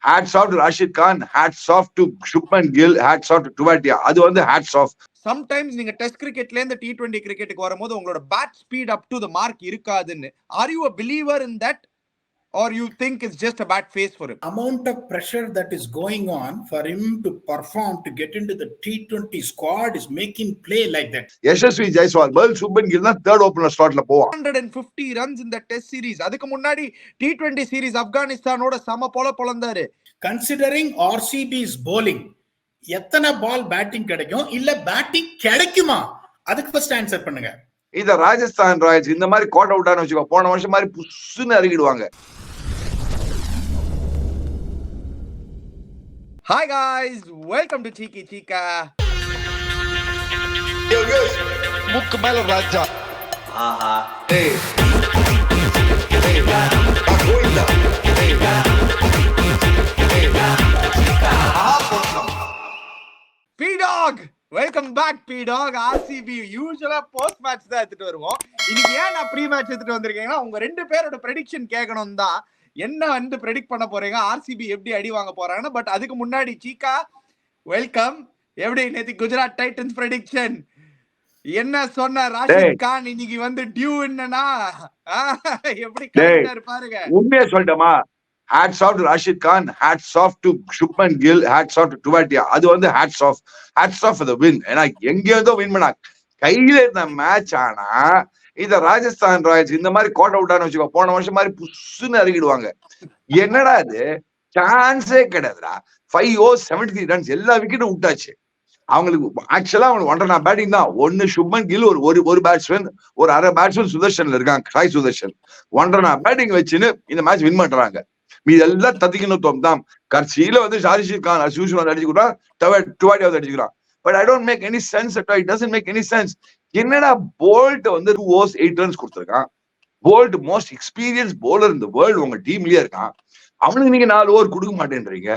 Hats off to Rashid Khan, hats off to Shubman Gill, hats off to Tuvatia. அது வந்து hats off. Sometimes நீங்க test கிரிக்கெட்ல இருந்து T20 கிரிக்கெட்டுக்கு வரும்போது உங்களோட bat speed up to the mark இருக்காதுன்னு. Are you a believer in that or you think it's just a bad phase for him? Amount of pressure that is going on for him to perform, to get into the T20 squad is making play like that. Yashasvi Jaiswal, Bal Shubman Gill தான் third opener slotல போவான். 150 runs in the test series. அதுக்கு முன்னாடி T20 series ஆப்கானிஸ்தானோட சம பொலந்தாரு. Considering RCB's bowling, எத்தனை பால் batting கிடைக்கும் இல்ல batting கிடைக்குமா, அதுக்கு ஃபர்ஸ்ட் ஆன்சர் பண்ணுங்க. இத ராஜஸ்தான் ராயல்ஸ் இந்த மாதிரி கோட் அவுட் ஆன வச்சுக்கோ, போன வருஷம் மாதிரி புஷ்னு இறங்கிடுவாங்க. Hi guys, welcome to Cheeky Chika. முக்கு மேல ராஜா. ஆஹா. ஏய். ஏய். கோயிந்தா. ஏய். P-Dog, welcome back P-Dog. RCB யூசுவலா போஸ்ட் மேட்ச் தான் எடுத்துட்டு வருவோம். இன்னைக்கு ஏன் நான் ப்ரீ மேட்ச் எடுத்துட்டு வந்திருக்கேன்னா உங்க ரெண்டு பேரோட ப்ரெடிக்ஷன் கேட்கணும் தான். என்ன வந்து ப்ரெடிக்ட் பண்ண போறீங்க, RCB எப்படி அடி வாங்க போறாங்கன்னு. பட் அதுக்கு முன்னாடி சீக்கா வெல்கம். எப்படி நேத்து குஜராத் டைட்டன்ஸ் ப்ரெடிக்ஷன் என்ன சொன்ன ராஷித் கான் இன்னைக்கு வந்து டியூ என்னன்னா எப்படி கரெக்டா இருப்பாருங்க. உண்மையா சொல்லிட்டமா, hats off to Rashid Khan, hats off to Shubman Gill, hats off to Tuvatia. அது வந்து hats off for the win. ஏன்னா எங்கேயோ வின் பண்ணா கையில இருந்த மேட்ச். ஆனா இத ராஜஸ்தான் ராயல்ஸ் இந்த மாதிரி கோட் அவுட் ஆன வச்சுக்கோ, போன வருஷம் மாதிரி புஷ்னு இறங்கிடுவாங்க. என்னடா இது, சான்ஸே கிடையாதுடா. 5 overs 73 runs, எல்லா விக்கெட்டும் விட்டாச்சு. அவங்களுக்கு ஆக்சுவலா அவங்களுக்கு 1.5 பேட்டிங் தான். ஒன்னு சுப்மன் கில், ஒரு பேட்ஸ்மேன், ஒரு அரை பேட்ஸ்மேன் சுதர்ஷன்ல இருக்காங்க, சாய் சுதர்ஷன். 1.5 பேட்டிங் வச்சுன்னு இந்த மேட்ச் வின் பண்றாங்க. மீது எல்லாம் தத்திக்கணும் தான். கடைசியில வந்து ஷாரிஷித் கான் அடிச்சுக்கிறான், டுவாட்டியா அடிச்சுக்கிறான். But I don't make any sense at all. It doesn't make any sense. என்னடா போல்ட் வந்து 2 overs 8 runs கொடுத்திருக்கான். போல்ட் மோஸ்ட் எக்ஸ்பீரியன்ஸ் பவுலர் இந்த வேர்ல்டு உங்க டீம்லயே இருக்கான். அவனுக்கு நீங்க 4 over கொடுக்க மாட்டேன்றீங்க.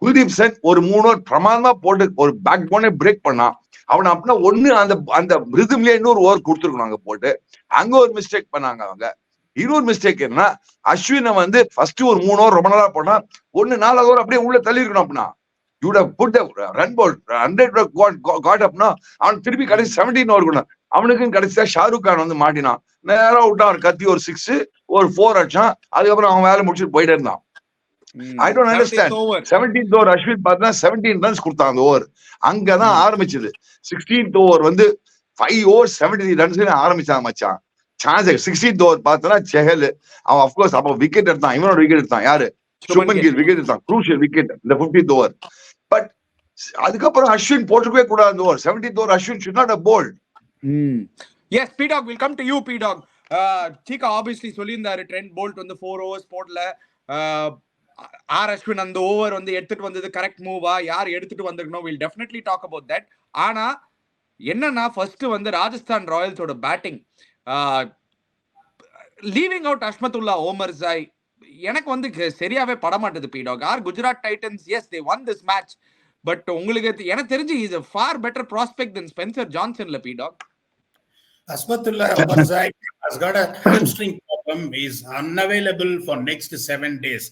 குல்தீப் சென் ஒரு 3 over பிரமாதமா போட்டு ஒரு பேக் போனே பிரேக் பண்ணான். அவனை அப்படின்னா ஒண்ணு அந்த ரிதம்லயே இன்னொரு ஓவர் கொடுத்துருக்கணும் அங்க போட்டு. அங்க ஒரு மிஸ்டேக் பண்ணாங்க அவங்க. இன்னொரு மிஸ்டேக் என்ன, அஸ்வினை வந்து ஃபர்ஸ்ட் ஒரு 3 over ரொம்ப நாளா போனா 4வது over அப்படியே உள்ள தள்ளி இருக்கணும். அப்படின்னா you would have put the run ball 100 got up. அவன் திருப்பி கடைசி 17 over கொண்டு அவனுக்கும் கடைசியா ஷாருக் கான் வந்து மாட்டினான். நேரம் விட்டான், ஒரு கத்தி ஒரு 6 ஒரு 4 அடிச்சான். அதுக்கப்புறம் அவன் வேலை முடிச்சுட்டு போயிட்டே இருந்தான். I don't understand. 17th over Ashwin பார்த்தா 17 runs கொடுத்தான் அந்த ஓவர். அங்கதான் ஆரம்பிச்சது. 16th over வந்து 5 overs 73 runs ஆரம்பிச்சான் மச்சான். சான்ஸ் 16th over பார்த்தனா செஹல் அவன் அப்கோர்ஸ் அப்ப விக்கெட் எடுத்தான். இவனோட விக்கெட் எடுத்தான் யாரு, சுப்மன் கில் விக்கெட் எடுத்தான். குரூஷியல் விக்கெட் இந்த 50th over. பட் அதுக்கப்புறம் அஸ்வின் போட்டுக்கவே கூடாது அந்த over. 17th over Ashwin should not have bowled. Yes, P-Dog, we'll come to you P-Dog. Chika obviously சொல்லியிருந்தாரு ட்ரெண்ட் போல்ட் வந்து 4 overs போடல. ஆர் அஸ்வின் அந்த ஓவர் வந்து எடுத்துட்டு வந்தது கரெக்ட் மூவா, யார் எடுத்துட்டு வந்திருக்கணும், we'll definitely talk about that. ஆனா என்னன்னா ஃபர்ஸ்ட் வந்து ராஜஸ்தான் ராயல்ஸோட batting, leaving out Azmatullah, Omarzai எனக்கு வந்து சரியாவே படமாட்டது P-Dog. Or Gujarat Titans, yes they won this match, but உங்களுக்கு எனக்கு தெரிஞ்சு is a far better prospect than Spencer ஜான்சன்ல P-Dog. Asmatullah Omar Zai has got a hamstring problem. He is unavailable for next 7 days.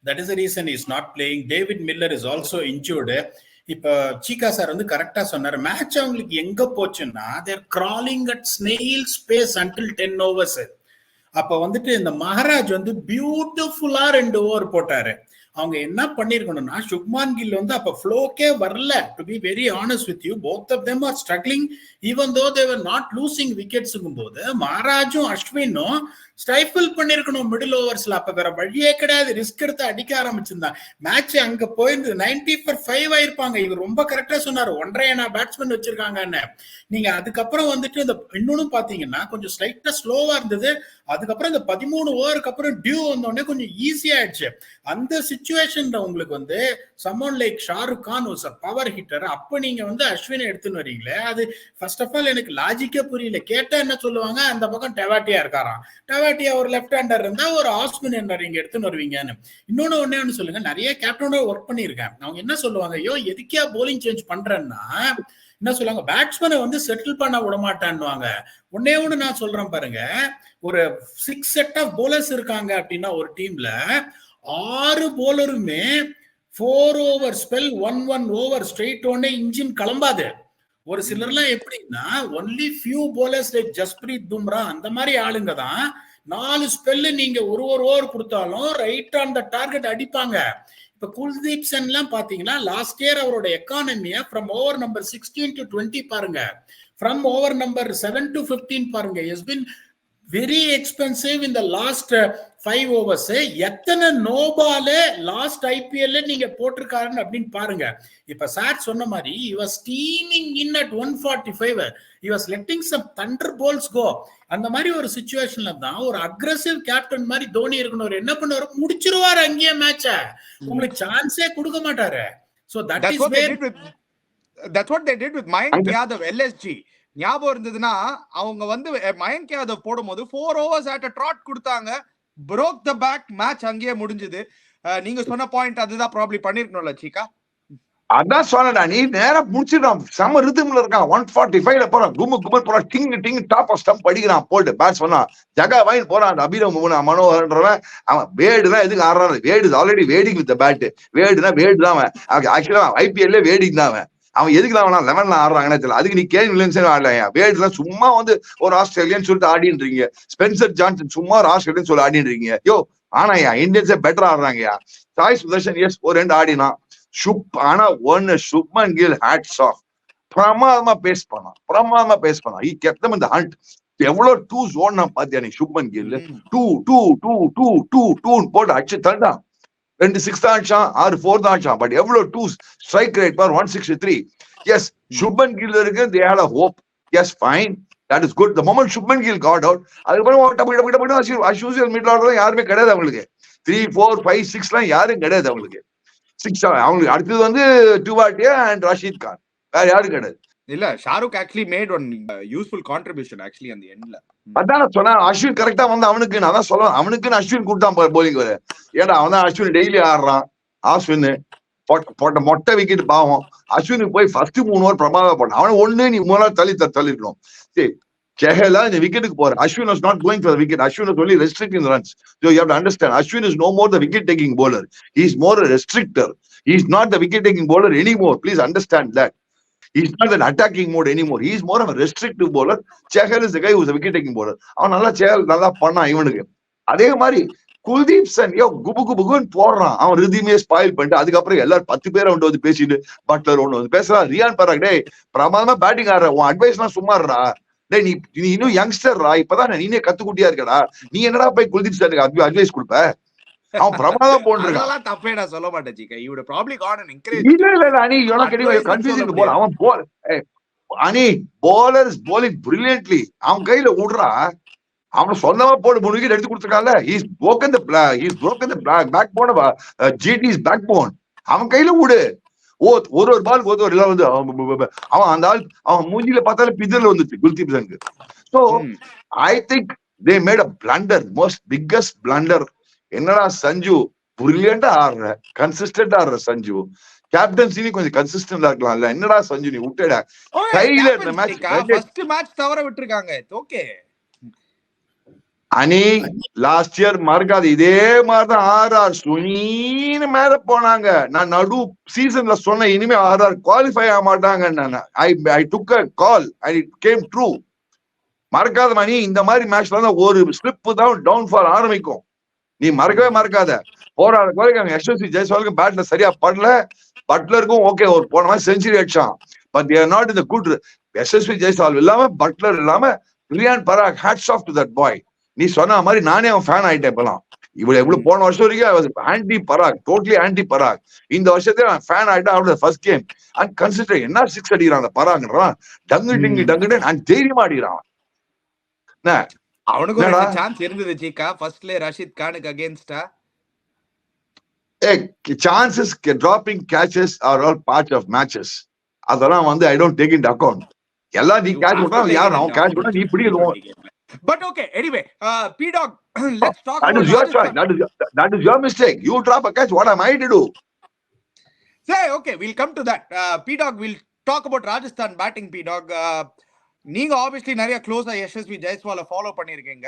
That is the reason he is not playing. David Miller is also injured. இப்ப சீகா sir வந்து கரெக்டா சொன்னாரு, match அவங்களுக்கு எங்க போச்சுன்னா they're crawling at snail space until 10 overs. அப்ப வந்துட்டு இந்த மகாராஜ் வந்து பியூட்டிஃபுல்லா 2 over போட்டாரு. அவங்க என்ன பண்ணிருக்கணும்னா, சுப்மான் கில் வந்து அப்ப ஃப்ளோக்கே வரல. To be very honest with you, both of them are struggling even though they were not losing விக்கெட்ஸ்ங்கும் போது மகாராஜும் அஸ்வினும் ஸ்டைஃபிள் பண்ணிருக்கணும் மிடில் ஓவர்ஸ்ல. அப்ப வேற வழியே கிடையாது, ரிஸ்க் எடுத்து அடிக்க ஆரம்பிச்சிருந்தான். மேட்ச் அங்க போயிருந்து 90 for 5 ஆயிருப்பாங்க. இவர் ரொம்ப கரெக்டா சொன்னாரு, 1.5 பேட்ஸ்மேன் வச்சிருக்காங்கன்னு. நீங்க அதுக்கப்புறம் வந்துட்டு இந்த இன்னொன்னு பாத்தீங்கன்னா கொஞ்சம் ஸ்லைட்டா ஸ்லோவா இருந்தது. அதுக்கப்புறம் இந்த 13 ஓவருக்கு அப்புறம் டியூ வந்தோடனே கொஞ்சம் ஈஸியா ஆயிடுச்சு. அந்த சிச்சுவேஷன்ல உங்களுக்கு வந்து someone like Shahrukh Khan was a power hitter. அப்ப நீங்க வந்து அஸ்வினை எடுத்துன்னு வரீங்களே, அது ஃபர்ஸ்ட் ஆஃப் ஆல் எனக்கு லாஜிக்கே புரியல. கேட்டா என்ன சொல்லுவாங்க, அந்த பக்கம் டெவாட்டியா இருக்காராம், டெவாட்டியா ஒரு லெஃப்ட் ஹேண்டர் இருந்தா ஒரு ஆஸ்பின் என்ன நீங்க எடுத்துன்னு வருவீங்கன்னு. இன்னொன்னு ஒண்ணு சொல்லுங்க, நிறைய கேப்டனோட ஒர்க் பண்ணிருக்கேன். அவங்க என்ன சொல்லுவாங்க, ஐயோ எதுக்கே போலிங் சேஞ்ச் பண்றேன்னா என்ன சொல்லுவாங்க, பேட்ஸ்மேனை வந்து செட்டில் பண்ண விட மாட்டான்னுவாங்க. ஒன்னே ஒண்ணு நான் சொல்றேன் பாருங்க, ஒரு 6 set of bowlers இருக்காங்க அப்படின்னா ஒரு டீம்ல 6 bowlerமே 4 over spell 1 over straight ஒன்னே இன்ஜின் கிளம்பாது. ஒரு சிலர்லாம் எப்படின்னா only few bowlers like Jasprit Bumrah அந்த மாதிரி ஆளுங்க தான் 4 ஸ்பெல்லு நீங்க ஒரு ஓவர் கொடுத்தாலும் ரைட் ஆன் த டார்கெட் அடிப்பாங்க. இப்ப குல்தீப் சென்லாம் பாத்தீங்கன்னா லாஸ்ட் இயர் அவரோட எக்கானமியை ஃப்ரம் ஓவர் நம்பர் 16 to 20 பாருங்க, ஃப்ரம் ஓவர் நம்பர் 7 to 15 பாருங்க. has been very expensive in the last 5 overs. எத்தனை நோ பால் லாஸ்ட் ஐபிஎல்ல நீங்க போட்டிருக்காருன்னு அப்படின்னு பாருங்க. இப்ப சார் சொன்ன மாதிரி he was steaming in at 145, he was letting some thunder balls go. அந்த மாதிரி ஒரு சிச்சுவேஷன்ல தான் ஒரு அக்ரெசிவ் கேப்டன் மாதிரி தோனி இருக்கணும். என்ன பண்ணுவாரு, முடிச்சிருவாரு அங்கேயே மேட்ச, உங்களுக்கு சான்ஸே கொடுக்க மாட்டாரு. So that's what they did with Mayank Yadav LSG. ஞாபகம் இருந்ததுன்னா அவங்க வந்து மயங்க் யாதவ் போடும்போது 4 overs at a trot கொடுத்தாங்க, broke the back, மேட்ச் அங்கேயே முடிஞ்சது. நீங்க சொன்ன பாயிண்ட் அதுதான் ப்ராபப்லி பண்ணிருக்கணும்ல சீக்கா. அதான் சொன்னடா, நீ நேரா முடிச்சிடான், செம ரிதம்ல இருக்கான், 145ல போறான், கும்பல் போறான், டிங் டாப் ஆஃப் ஸ்டம்ப் அடிக்கிறான் போட்டு பேட்ஸ் பண்ணா ஜகா வாங்கி போறான். அந்த அபிராம் மனோகர்ன்றவன் அவன் வேடுதான் எதுக்கு ஆடுறான், வேடு ஆல்ரெடி வேடிங் வித் பேட், வேடுனா வேடு தான் அவன். ஆக்சுவலா ஐபிஎல்ல வேடிங் தான் அவன் எதுக்கு தான் 11ல ஆடுறாங்கன்னு தெரியல. அதுக்கு நீ கேன் வில்லியம்சன் ஆடலையா, வேடுலாம் சும்மா வந்து ஒரு ஆஸ்திரேலியன் சொல்லிட்டு ஆடின்றீங்க, ஸ்பென்சர் ஜான்சன் சும்மா ஒரு ஆஸ்திரேலியன் சொல்லி ஆடின்றீங்க. யோ ஆனாயா இந்தியன்ஸே பெட்டர் ஆடுறாங்கயா. சாய் சுதர்ஷன் எஸ் ஒரு 2 ஆடினா ஆனா ஒன்னு சுப்மன் கில் ஹேட்ஸ் ஆஃப், பிரமாதமா பேஸ் பண்ணான். he kept them in the hunt. எவ்வளவு டூஸ் ஓடுனா பாத்தியா நீ சுப்மன் கில், 2 போட்டு அடிச்சு தள்ளிட்டான். 2 6 தான் அடிச்சான், 6 4 தான் அடிச்சான். பட் எவ்வளவு டூஸ், ஸ்ட்ரைக் ரேட் பார் 163. எஸ் சுப்மன் கில் இருக்கு, they had a hope. Yes, fine, that is good. The moment Shubman Gill got out, அதுக்கப்புறம் அஸ்யூசுவல் மிடில் ஆர்டர் யாருமே கிடையாது அவங்களுக்கு. 3 4 5 6 எல்லாம் யாரும் கிடையாது அவங்களுக்கு. 6 அவங்களுக்கு அடுத்தது வந்து டுவாட்டியா அண்ட் ரஷீத் கான், வேற யாரும் கிடையாது. இல்ல Shahrukh actually made one useful contribution actually அந்த எண்ட்ல. அதான் சொன்னா அஸ்வின் கரெக்டா வந்து அவனுக்கு நான் தான் சொல்லுவேன், அவனுக்குன்னு அஸ்வின் கூட்டான் போலிங் வர. ஏன்னா அவன் தான் அஸ்வின் டெய்லி ஆடுறான். அஸ்வின் போட்ட மொட்டை விக்கெட் பாவம். அஸ்வினுக்கு போய் ஃபர்ஸ்ட் 3 ஓவர் பிரமாதமா போட்டான். அவனை ஒண்ணு நீ 3 நாள் தள்ளிருக்கணும். சரி Chahela in the wicket for Ashwin was not going for the wicket. Ashwin was only restricting the runs. So you have to understand, Ashwin is no more the wicket-taking bowler. He is more a restrictor. He is not the wicket-taking bowler anymore. Please understand that. He is not an attacking mode anymore. He is more of a restrictive bowler. Chahal is the guy who is a wicket-taking bowler. அவன் நல்லா Chahal நல்லா பண்ணா இவனுக்கு. அதே மாதிரி குல்தீப் சென் குபுன்னு போடுறான். அவன் ரிதிமே spoil பண்ணிட்டு அதுக்கப்புறம் எல்லாரும் 10 பேரை வந்து பேசிட்டு பட்லர் ஒண்ணு வந்து பேசுறான். ரியான் பராக் டே பிரமாதமா பேட்டிங் ஆடுற, உன் அட்வைஸ் எல்லாம் சும்மாடுறா, டே நீ இன்னும் யங்ஸ்டர்ரா, இப்பதான் நீனே கத்துக்குட்டியா இருக்கடா, நீ என்னடா போய் குல்தீப் சென்னுக்கு அட்வைஸ் கொடுப்ப? அவன் பிரமாதம் போன்றிருக்கான். தப்பே நான் சொல்ல மாட்டேன் Zika. You would probably got an encourage. இல்ல அனி you not getting confusing ball. அவன் ball அனி bowler is bowling brilliantly. அவன் கையில விடுறா, அவன் சொந்தமா போடு 3 விக்கெட் எடுத்து கொடுத்துருக்கான்ல. he's broken the backbone of GT's backbone. அவன் கையில விடு. ஒரு பால் ஒரு எல்லாம் வந்து அவன் அந்த ஆள் அவன் மூஞ்சில பார்த்தாலே பிதர்ல வந்துச்சு Kuldeep சென்க்கு. So I think they made a blunder, most biggest blunder. என்னடா சஞ்சு பிரில்லியண்டா ஆடுற, கன்சிஸ்டன்டா ஆடுற சஞ்சு, கேப்டன்சி கொஞ்சம் கன்சிஸ்டன்டா இருக்கலாம்ல, என்னடா சஞ்சு நீ விட்டடா கையில இந்த மேட்ச் தவற விட்டுருக்காங்க. ஓகே அனி லாஸ்ட் இயர் மறக்காது, இதே மாதிரிதான் RR சுனீன்னு மேல போனாங்க. நான் நடு சீசன்ல சொன்ன இனிமே RR குவாலிஃபை ஆக மாட்டாங்க. I took a call and it came true. மறக்காத மணி, இந்த மாதிரி மேட்ச்ல தான் ஒரு ஸ்லிப் தான் டவுன் ஃபால் ஆரம்பிக்கும். நீ மறக்காத. போராட குறைக்காங்க. யசஸ்வி ஜெய்ஸ்வாலுக்கு பேட்ல சரியா படல, பட்லருக்கும் ஓகே ஒரு போன மாதிரி செஞ்சுரி அடிச்சான். But they are not in the good. Yashasvi Jaiswal இல்லாம பட்லர் இல்லாம Riyan Parag, hats off to that boy. நீ சொன்ன மாதிரி நானே அவன் ஃபேன் ஆயிட்டேன். இப்பெல்லாம் இவ்வளவு போன வருஷம் வரைக்கும் ஆன்டி பராக், டோட்டலி ஆன்டி பராக். இந்த வருஷத்துல அவன் ஃபேன் ஆயிட்டா. அவரோட ஃபர்ஸ்ட் கேம் அண்ட் கன்சிடர் என்ன 6 அடிக்கிறான் அந்த பராக்ன்றான், டங்கு அண்ட் தைரியமா அடிக்கிறான். அவனுக்கு ஒரு சான்ஸ் இருந்தது ஜிகா ஃபர்ஸ்ட்ல Rashid கானுக்கு அகைன்ஸ்டா. chances dropping catches are all part of matches. அதெல்லாம் வந்து I don't take into account. எல்லாம் நீ கேட்ச் பண்ணா யார் அவன் கேட்ச் பண்ணா நீ பிடிக்கணும். But okay, anyway, P-Dog, let's talk that is your choice. That is your mistake. You drop a catch, what am I to do? Say, okay, we'll come to that. P-Dog, we'll talk about Rajasthan batting. P-Dog, நீங்க obviously நிறைய க்ளோஸா Yashasvi ஜெய்ஸ்வாலை follow பண்ணிருக்கீங்க.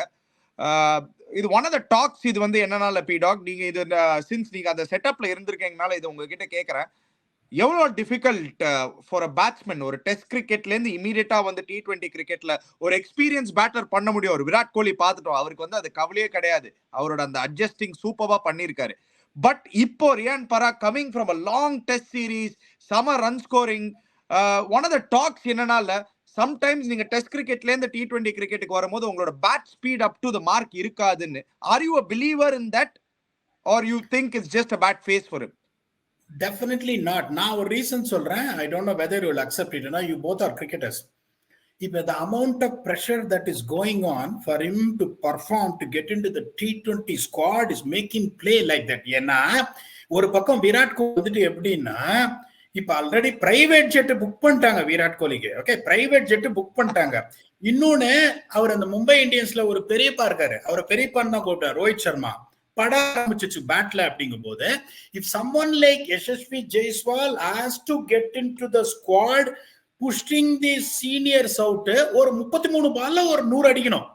இது one of the tax. இது வந்து என்னன்னால பீடாக் நீங்க இது since நீங்க அந்த செட்டப்ல இருந்திருக்கீங்கனால இது உங்ககிட்ட கேட்கறேன். எவ்வளோ டிஃபிகல்ட் ஃபார் அ பேட்ஸ்மேன் ஒரு டெஸ்ட் கிரிக்கெட்ல இருந்து இமீடியட்டா வந்து T20 கிரிக்கெட்ல ஒரு எக்ஸ்பீரியன்ஸ் பேட்டர் பண்ண முடியும். ஒரு விராட் கோலி பார்த்துட்டோம், அவருக்கு வந்து அது கவலையே கிடையாது, அவரோட அந்த அட்ஜஸ்டிங் சூப்பரா பண்ணியிருக்காரு. பட் இப்போ Riyan Parag coming from a long test series, some run scoring, one of the talks என்னன்னால சம்டைம்ஸ் நீங்க டெஸ்ட் கிரிக்கெட்ல இருந்து T20 கிரிக்கெட்டுக்கு வரும்போது உங்களோட bat speed up to the mark இருக்காதுன்னு. Are you a believer in that or you think it's just a bad phase for him? Definitely not. நான் ஒரு ரீசன் சொல்றேன். I don't know whether you will accept it. You both are cricketers. If the amount of pressure that is going on for him to perform, to get into the T20 squad is making play like that. ஏன்னா ஒரு பக்கம் விராட் கோலி வந்துட்டு எப்படின்னா இப்ப already private jet book பண்ணிட்டாங்க விராட் கோலிக்கு. Okay, private jet book பண்ணிட்டாங்க. இன்னொன்னு அவர் அந்த மும்பை இந்தியன்ஸ்ல ஒரு பெரியப்பா இருக்காரு, அவரை பெரியப்பான்னு தான் கூப்பிட்டார், ரோஹித் சர்மா. பட ஆரம்பிச்சிச்சு பேட்ல. அப்படிங்கும் போது if someone like Yashasvi Jaiswal has to get into the squad pushing the seniors out, ஒரு 33 பால்ல ஒரு 100 அடிக்கணும்.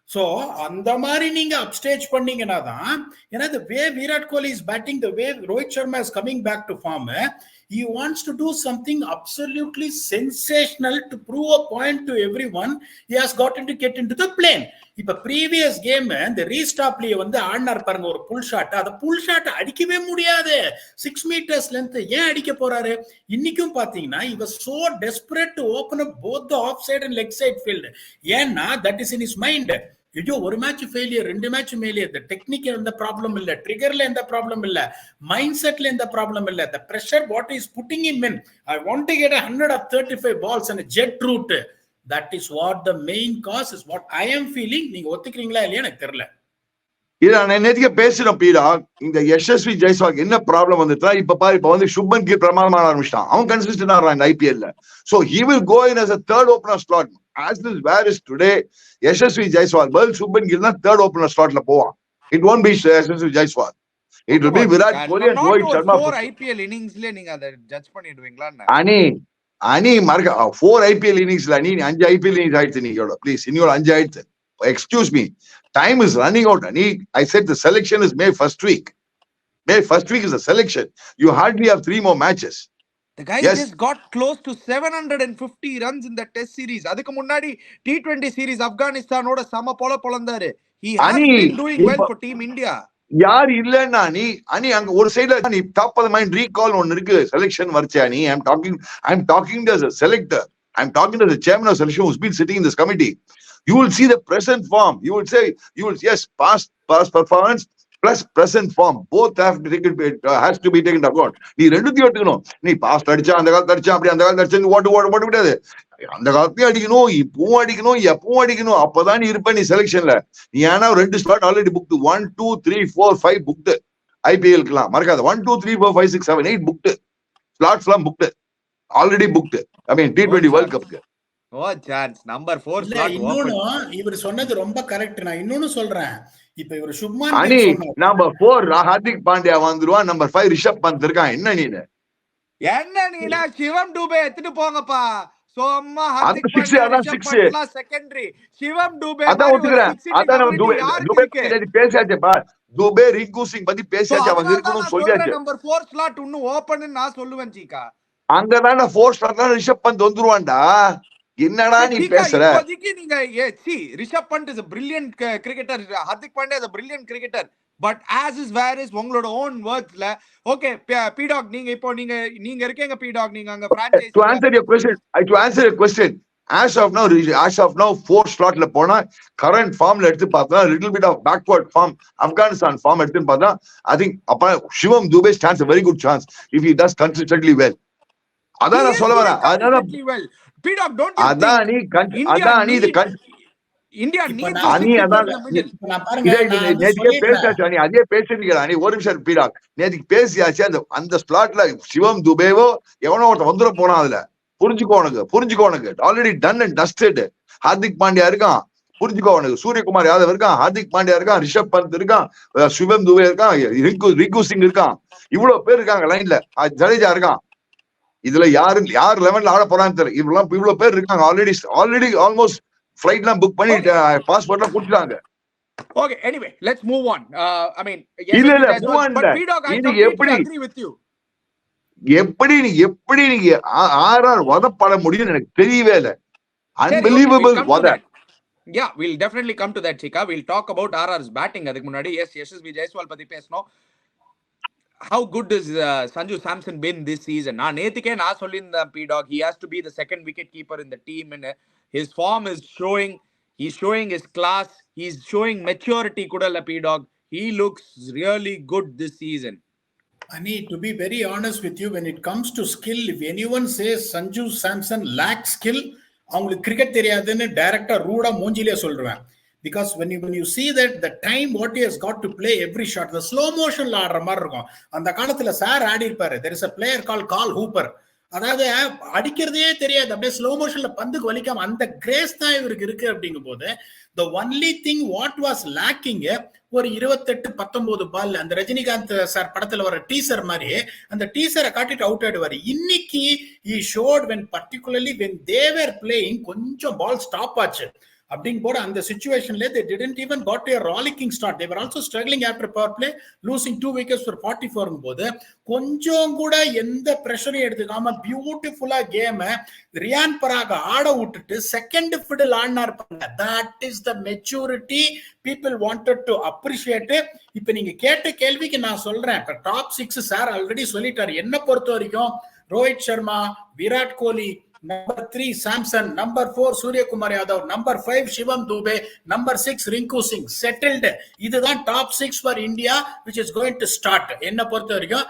சோ அந்த மாதிரி நீங்க அப்ஸ்டேஜ் பண்ணீங்கன்னா தான், ஏன்னா the way Virat Kohli is batting, the way Rohit Sharma is coming back to form, he wants to do something absolutely sensational to prove a point to everyone. He has gotten to get into the plane. இப்ப previous game இந்த ரீஸ்டாப்லயே வந்து ஆடினார் பாருங்க ஒரு pull shot. அந்த pull shot அடிக்கவே முடியாது, 6 meters length. ஏன் அடிக்க போறாரு? இன்னைக்கும் பாத்தீங்கன்னா he was so desperate to open up both the off side and leg side field. ஏன்னா that is in his mind. ஐயோ ஒரு match failure, 2 match failure. Technique எந்த ப்ராப்ளம் இல்ல, ட்ரிகர்ல எந்த ப்ராப்ளம் இல்ல, மைண்ட் செட்ல எந்த ப்ராப்ளம் இல்ல. the pressure what is putting him in, I want to get 135 balls and a jet route. That is what the main cause is, what I am feeling. நீங்க ஒத்துக்கிறீங்களா இல்லையா எனக்கு தெரியல. இத நான் நேத்திக்கு பேசினோம் பீடா. இந்த யஷஸ்வி ஜெய்ஸ்வால் என்ன ப்ராப்ளம் வந்துட்டா, இப்ப பாரு, இப்ப வந்து சுப்மன் கில் பிரமாதமான ஆரம்பிச்சிட்டான். அவன் கன்சிஸ்டன்ட் ஆறான் இந்த IPL. So he will go in as a third opener slot. As this where is today, Yashasvi Jaiswal பதில் சுப்மன் கில் தான் third opener slotல போவான். It won't be Yashasvi Jaiswal. It will be Virat Kohli and Rohit Sharma. 4 IPL இன்னிங்ஸ்ல நீங்க அத judge பண்ணிடுவீங்களா? அனி மார்க்க 4 IPL இன்னிங்ஸ்ல நீ 5 IPL innings ஆயிடுச்சு நீங்க. ப்ளீஸ், இன்னொரு 5 ஆயிடுச்சு. Excuse me, time is running out. Ani, I said the selection is May first week. May first week is the selection. You hardly have 3 more matches. The guy just got close to 750 runs in the test series. அதுக்கு முன்னாடி T20 series ஆப்கானிஸ்தானோட சம பொலந்தாரு. He has been doing well for Team India. யார் இல்லன்னா அனி அங்க ஒரு சைடுல நீ top of the mind recall ஒன்னு இருக்கு, செலக்ஷன் வர்ச்சா நீ. I'm talking as a selector. I'm talking as a chairman of selection who's been sitting in this committee. You will see the present form. You will say, yes, past performance plus present form both has to be taken into account. நீ ரெண்டுத்தையும் எடுத்துக்கணும். நீ past அடிச்சா, அந்த காலத்துல அடிச்சா, அப்படி அந்த காலத்துல அடிச்சா ஓட்டு விடாது. அந்த காலத்தையும் அடிக்கணும், இப்பவும் அடிக்கணும், எப்பவும் அடிக்கணும். அப்பதான் நீ இருப்ப நீ செலக்ஷன்ல. நீ ஏன்னா 2 ஸ்லாட் ஆல்ரெடி புக்டு, 1 2 3 4 5 புக்டு. IPL-க்குலாம் மறக்காத 1 2 3 4 5 6 7 8 புக்டு. ஸ்லாட்ஸ் எல்லாம் booked, already booked. I mean T20 World Cup. Oh chance number 4 slot. இன்னொன்னு இவர் சொன்னது ரொம்ப கரெக்ட். நான் இன்னொன்னு சொல்றேன். இப்ப இவர் சுப்மான் அனி நம்பர் 4 ஹார்திக் பாண்டியா வந்துருவான், நம்பர் 5 ரிஷப் பந்த் இருக்கான். என்ன சிவம் டூபே எடுத்துட்டு போங்கப்பா. சும்மா ஹார்திக் பாண்டியா செகண்டரி, சிவம் டூபே அதான் ஒத்துக்கிறேன். அதான் டூபே பேசியாச்சேப்பா. டூபே ரிங்கு சிங் பத்தி பேசியாச்சு, அவங்க இருக்கணும்னு சொல்லியாச்சு. நம்பர் 4 ஸ்லாட் இன்னும் ஓபன் நான் சொல்லுவேன் ஜீகா. அங்கதான் 4 ஸ்லாட்ல ரிஷப் பந்த் வந்துருவான்டா. என்னடா நீ பேசுற? இப்போதைக்கு நீங்க Rishabh Pant is a brilliant cricketer, Hardik Pandya is a brilliant cricketer, but as is where is உங்களோட own wordsல. ஓகே பீடாக், நீங்க இப்போ நீங்க இருக்கீங்க பீடாக், நீங்க அங்க franchise. To answer your question, as of now 4 slotல போனா current formல எடுத்து பார்த்தா little bit of backward form Afghanistan form எடுத்து பார்த்தா I think அப்ப சிவம் Dubey stands a very good chance if he does consistently well. அதான் நான் சொல்ல வரேன். அதான் Pidog, don't you அதான் நீ இந்தியா நேற்றுக்கே பேசியாச்சு. நீ அதே பேசிருக்கா நீ? ஒரு நிமிஷம் பீடாக், நேற்றுக்கு பேசியாச்சு. அந்த ஸ்லாட்ல சிவம் துபேவோ எவனோ ஒருத்தன் வந்துட போனா. அதுல புரிஞ்சுக்கோ உனக்கு already done and dusted. Hardik Pandya இருக்கான், புரிஞ்சுக்கோ உனக்கு. சூரியகுமார் யாதவ் இருக்கான், ஹார்திக் பாண்டியா இருக்கான், ரிஷப் பந்த் இருக்கான், சிவம் துபே இருக்கான், ரிங்கு சிங் இருக்கான். இவ்வளவு பேர் இருக்காங்க லைன்ல. ஜடேஜா இருக்கான். இதுல யார் லெவன்ல ஆட போறான்னு தெரியல. இவ்வளவு பேர் இருக்காங்க. ஆல்ரெடி ஆல்மோஸ்ட் ஃபிளைட் எல்லாம் புக் பண்ணி பாஸ்போர்ட் எல்லாம் கொடுத்துட்டாங்க. Okay, anyway, let's move on. I mean, இல்ல இல்ல as move well, on but இல்ல. P-Dog, I இது completely எப்படி agree with you. எப்படி நீங்க ஆர்ஆர் வதப்பட முடியும்னு எனக்கு தெரியவே இல்லை. சரி, okay, we'll unbelievable come to வத. that. Yeah, we'll definitely come to that, Chika. We'll talk about RR's batting அதுக்கு முன்னாடி. Yes, SSB Jaiswal பத்தி பேசணும். How good is Sanju Samson been this season? நான் நேத்துக்கே நான் சொல்லியிருந்தேன் P-Dog, he has to be the second wicket keeper in the team, and his form is showing. He's showing his class. He's showing maturity கூட இல்ல P-Dog. He looks really good this season. Ani, to be very honest with you, when it comes to skill, if anyone says Sanju Samson lacks skill, அவங்களுக்கு cricket தெரியாதுன்னு டைரக்டா ரூடா மூஞ்சிலே சொல்றேன். Because when you see that the time what he has got to play every shot, the slow motionல ஆடுற மாதிரி இருக்கும். அந்த காலத்துல சார் ஆடி இருப்பாரு. There is a player called Carl Hooper. அதாவது அடிக்கிறதே தெரியாது, அப்படியே ஸ்லோ மோஷன்ல பந்துக்கு வலிக்காம அந்த கிரேஸ் தான் இவருக்கு இருக்கு. அப்படிங்கும் போது the only thing what was lacking, ஒரு 28-19 பால் அந்த ரஜினிகாந்த் சார் படத்துல வர டீசர் மாதிரி அந்த டீசரை காட்டிட்டு அவுட் ஆயிடுவாரு. இன்னைக்கு he showed when particularly when they were playing கொஞ்சம் பால் ஸ்டாப் ஆச்சு அப்படிங்க போது அந்த சிச்சுவேஷன்ல they didn't even got a rollicking start. They were also struggling after power play, losing 2 wickets for 44 போது கொஞ்சம் கூட எந்த பிரஷரையும் எடுத்துக்காம பியூட்டிஃபுல்லா கேம் ரியான் பராக் ஆட விட்டுட்டு செகண்ட் ஃபிடில் ஆடினார். that is the maturity people wanted to appreciate. இப்ப நீங்க கேட்ட கேள்விக்கு நான் சொல்றேன், டாப் 6 சார் ஆல்ரெடி சொல்லிட்டாரு. என்ன பொறுத்த வரைக்கும் Rohit Sharma, Virat Kohli, number 3 Samson, number 4 Surya Kumar Yadav, number 5 Shivam Dube, number 6 Rinku Singh. Settled. இதுதான் top 6 for India which is going to start. என்ன பொறுத்த வரைக்கும்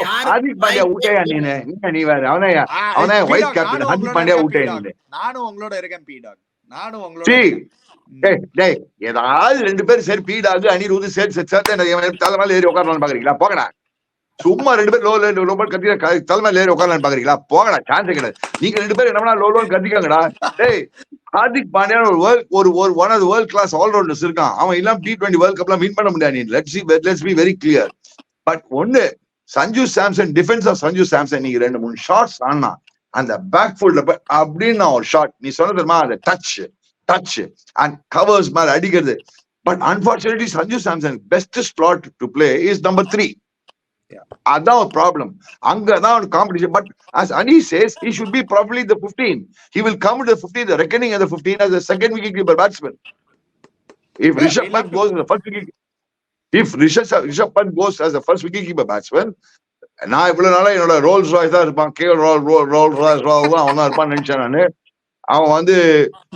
ஹார்திக் பாண்டியா ஊட்டையா நீ வேற அவனே வைஸ் கேப்டன் ஹார்திக் பாண்டியா ஊட்டையா நீ. நானும் உங்களோட இருக்கேன் P-Dog. நானும் உங்களோட டேய் ஏதாவது 2 பேர் சரி P-Dog அனிருத் சேர்த்து தலைமையில ஏறி உட்காரலாம்னு பாக்குறீங்களா? போகடா. சும்மா 2 பேர் லோ கத்திக்க தலைமையில ஏறி உட்காரலாம்னு பாக்குறீங்களா? போகடா, சான்ஸ் கிடையாது. நீங்க 2 பேர் என்ன லோன்னு கத்திக்காங்கடா. டேய் ஹார்திக் பாண்டியா ஒரு one of the world class allrounders இருக்கான். அவன் இல்லாம T20 வேர்ல்ட் கப்ல வின் பண்ண முடியாது. Let's be very clear. But ஒன்னு சஞ்சு சாம்சன், டிஃபென்ஸ் ஆஃப் சஞ்சு சாம்சன் நீங்க 2-3 ஷாட்ஸ் ஆனா அந்த பேக் ஃபுல்ல அப்படின்னு ஒரு ஷாட் நீ சொன்ன தெரியுமா, அந்த டச் அண்ட் கவர்ஸ் மேல அடிக்கிறது. But unfortunately Sanju Samson best slot to play is number 3. அதான் ஒரு ப்ராப்ளம். அங்கதான் ஒரு competition. But as Ani says, he should be probably the 15. He will come to the 15, the reckoning as the 15 as the second wicketkeeper batsman. If Rishabh Pant goes as the first wicket, if Rishabh Pant goes as the first wicketkeeper batsman, நான் இவ்வளவு நாளா என்னோட Rolls Royce தான் இருப்பான், Rolls Royce அவன் தான் இருப்பான்னு நினைச்சேன் நானு. அவன்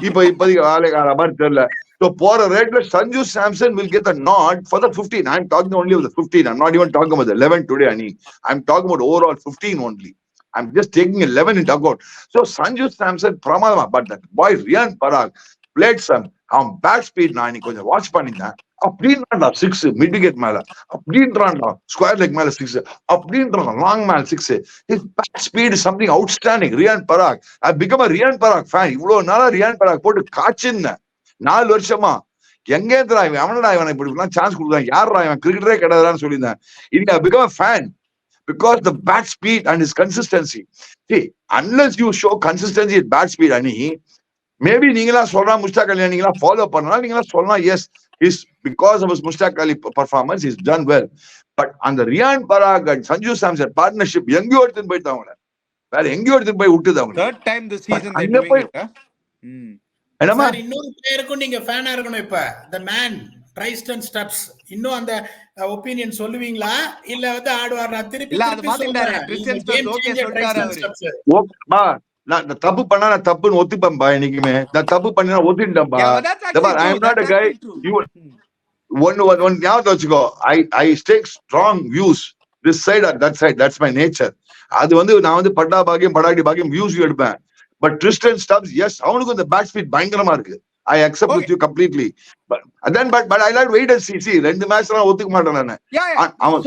இப்போதைக்கு வேலைக்கார மாதிரி தெரியல. So போற ரேட்ல Sanju Samson will get the nod for the 15. I'm talking only of the 15. I'm not even talking about the 11 today, Ani. I'm talking about overall 15 only. I'm just taking 11 into account. So Sanju Samson pramadama, but that boy Riyan Parag played some bat speed. நான் இன்னைக்கு கொஞ்சம் watch பண்ணிட்டேன். அப்படின்றான்டா 6 mid wicket மேல, அப்படின்றான்டா square leg மேல 6, அப்படின்றான் long மேல 6. His bat speed is something outstanding. Riyan Parag, I've become a Riyan Parag fan. இவ்வளவு நாளா Riyan Parag போட்டு காய்ச்சிருந்தேன் 4 வருஷமா. எங்க இருந்தா அவனடா இவனை இப்படி சான்ஸ் கொடுக்குறான், யாரா இவன் கிரிக்கெட்டரே கிடையாதுன்னு சொல்லியிருந்தேன். இன்னைக்கு I become a fan because the bat speed and his consistency. See, unless you show consistency at bat speed, Ani, maybe நீங்களா சொல்லலாம் முஸ்டாக் அலி நீங்களா ஃபாலோ பண்ணலாம், நீங்களா சொல்லலாம் yes, is because of his Mushtaq Ali performance he's done well. But அந்த Riyan Parag and Sanju Samson partnership எங்கேயோ எடுத்துன்னு போயிட்டு அவங்க வேற எங்கேயோ எடுத்துன்னு போய் விட்டுது அவங்க. third time this season they doing it. இன்னொரு பிளேயருக்கும் நீங்க ஃபேனா இருக்கணும். இப்ப the man Tristan Stubbs இன்னும் அந்த ஒபினியன் சொல்லுவீங்களா இல்ல ஆடுவாரா? திருப்பி இல்ல அது மாத்திட்டாரு. Tristan Stubbs ஓகே சொல்றாரு அவரு. நான் தப்பு பண்ணா நான் தப்புன்னு ஒத்துப்பேன்பா. இன்னைக்குமே நான் தப்பு பண்ணினா ஒத்துட்டேன்பா. I am not a guy. ஒன்னு ஞாபகம் வச்சுக்கோ, I take strong views this side or that side. That's my nature. அது நான் பட்டா பாக்கியம் படாடி பாக்கியம் வியூஸ் எடுப்பேன். But Tristan Stubbs, yes, அவனுக்கு இந்த பேட் ஸ்பீட் பயங்கரமா இருக்கு. I accept with you completely. But I like wait and see. 2 மேட்ச்லாம் ஒத்துக்க மாட்டேன் நானு. அவன்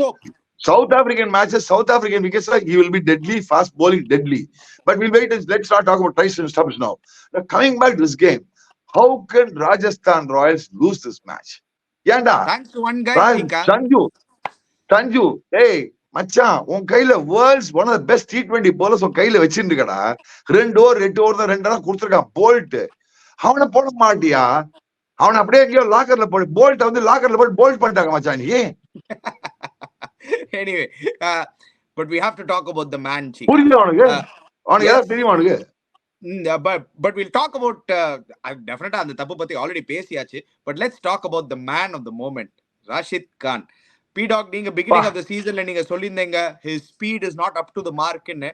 South African matches, South African wickets, he will be deadly, fast bowling deadly. But we'll wait and let's start talking about Tristan Stubbs now. Now coming back to this game, how can Rajasthan Royals lose this match? Yanda. Thanks to one guy, Sanju, hey, மச்சான் உன் கையில world's one of the best T20 bowlers உன் கையில வச்சிருக்கடா. 2 over 8 over தான் 2 run கொடுத்துருக்கான் bolt. அவனை போட மாட்டியா? அவனை அப்படியே எங்கேயோ லாக்கர்ல போட்டு போல்ட் வந்து லாக்கர்ல போட்டு போல்ட் பண்ணிட்டாங்க மச்சான் நீ. Anyway, but we have to talk about the man, Chika. புரியுது அவனுக்கு ஏதாவது தெரியுமா அவனுக்கு? But we'll talk about definitely அந்த தப்பு பத்தி ஆல்ரெடி பேசியாச்சு. But let's talk about the man of the moment, Rashid Khan. P-Dog, நீங்க beginning of the seasonல நீங்க சொல்லியிருந்தீங்க his speed is not up to the mark ன்னு.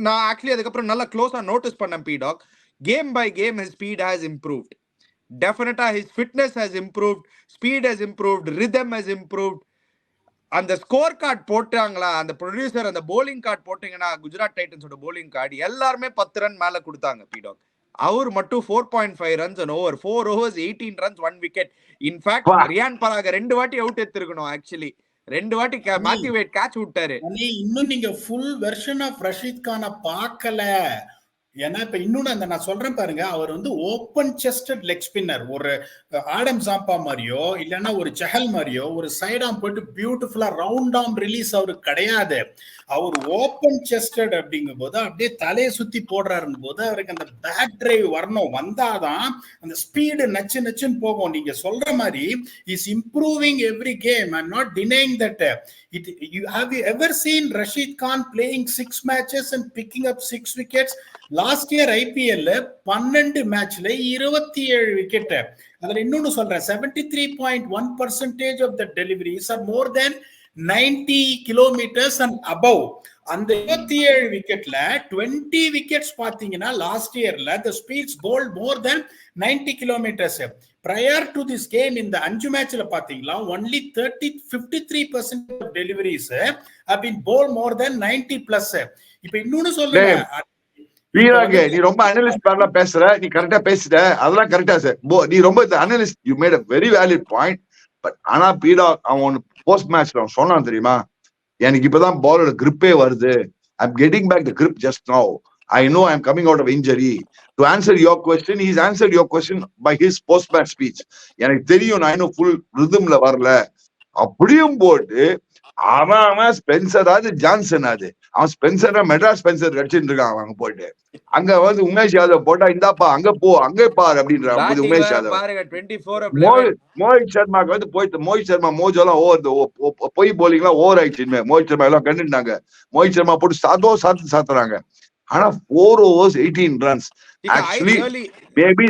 நான் ஆக்சுவலி அதுக்கப்புறம் நல்லா க்ளோஸா நோட்டீஸ் பண்ணேன் P-Dog. Game by game his speed has improved. Definitely his fitness has improved, speed has improved, rhythm has improved. அந்த score card போட்டாங்களா, அந்த producer அந்த போலிங் கார்டு போட்டீங்கன்னா குஜராத் டைட்டன்ஸோட போலிங் கார்டு எல்லாருமே 10 ரன் மேல கொடுத்தாங்க P-Dog. அவர் மட்டும் 4.5 runs and over 4 overs 18 runs 1 wicket. In fact Ryan பராக 2 வாட்டி அவுட் எடுத்துருக்கணும். ஆக்சுவலி 2 வாட்டி மேத்யூ வேட் கேட்ச் விட்டாரு. இன்னும் நீங்க ஃபுல் வெர்ஷன் ஆஃப் ரஷீத் கானை பார்க்கல. ஏன்னா இப்ப இன்னொன்னு அந்த நான் சொல்றேன் பாருங்க, அவர் வந்து ஓப்பன் செஸ்டட் லெக் ஸ்பின்னர். ஒரு ஆடம் ஜாம்பா மாதிரியோ இல்லைன்னா ஒரு செஹல் மாதிரியோ ஒரு சைடாம் போயிட்டு பியூட்டிஃபுல்லா ரவுண்ட் ஆம் ரிலீஸ் அவருக்கு கிடையாது. அவர் ஓப்பன் செஸ்டட் அப்படிங்கும் போது அப்படியே தலையை சுத்தி போடுறாருன்னு போது அவருக்கு அந்த பேக் டிரைவ் வரணும், வந்தாதான் அந்த ஸ்பீடு நச்சு நச்சுன்னு போகும். நீங்க சொல்ற மாதிரி is improving every game. I am not denying that. Have you ever seen Rashid Khan playing 6 matches and picking up 6 wickets? Last year IPL 12 மேட்ச்ல 27 விக்கெட். அதுல இன்னொன்னு சொல்றேன், 73.1% of the deliveries are more than 90 kilometers and above. அந்த 27 விக்கெட்ல 20 wickets பாத்தீங்கன்னா last இயர்ல the speeds bowled more than 90 kilometers. prior to this game in the 5 மேட்ச்ல பாத்தீங்களா only 53% of deliveries have been bowled more than 90 plus. இப்போ இன்னொன்னு சொல்லுங்க, நீ ரொம்ப அனலிஸ்ட் பேர்ல பேசுற, நீ கரெக்டா பேசிட்ட, அதெல்லாம் கரெக்டா சார். நீ ரொம்ப analyst, you made a very valid point. But ஆனா P-Dog அவன் போஸ்ட் மேட்ச்ல அவன் சொன்னான் தெரியுமா, எனக்கு இப்பதான் பாலோட கிரிப்பே வருது. I'm getting back the grip just now. I know I'm coming out of injury. To answer your question, he's answered your question by his post-match speech. எனக்கு தெரியும் நான் இன்னும் ஃபுல் ரிதம்ல வரல. அப்படியும் போட்டு அவன் ஸ்பென்சர் ஆகுது ஜான்சன் ஆகுது, அவன் ஸ்பென்சர் மெட்ராஸ் ஸ்பென்சர் கடிச்சுட்டு இருக்கான். அவங்க போயிட்டு அங்க வந்து உமேஷ் யாதவ் போட்டா இந்தாப்பா அங்க போ அங்கே பாரு அப்படின்றான் உமேஷ் யாதவ். மோஹித் சர்மாக்கு வந்து போயிட்டு மோஹித் சர்மா மோஜெல்லாம் ஓவர் பொய் போலிங் எல்லாம் ஓவர் ஆயிடுச்சு. மோஹித் சர்மா எல்லாம் கண்டுட்டாங்க. மோஹித் சர்மா போட்டு சாத்துறாங்க. ஆனா 4 overs 18 runs. Actually, maybe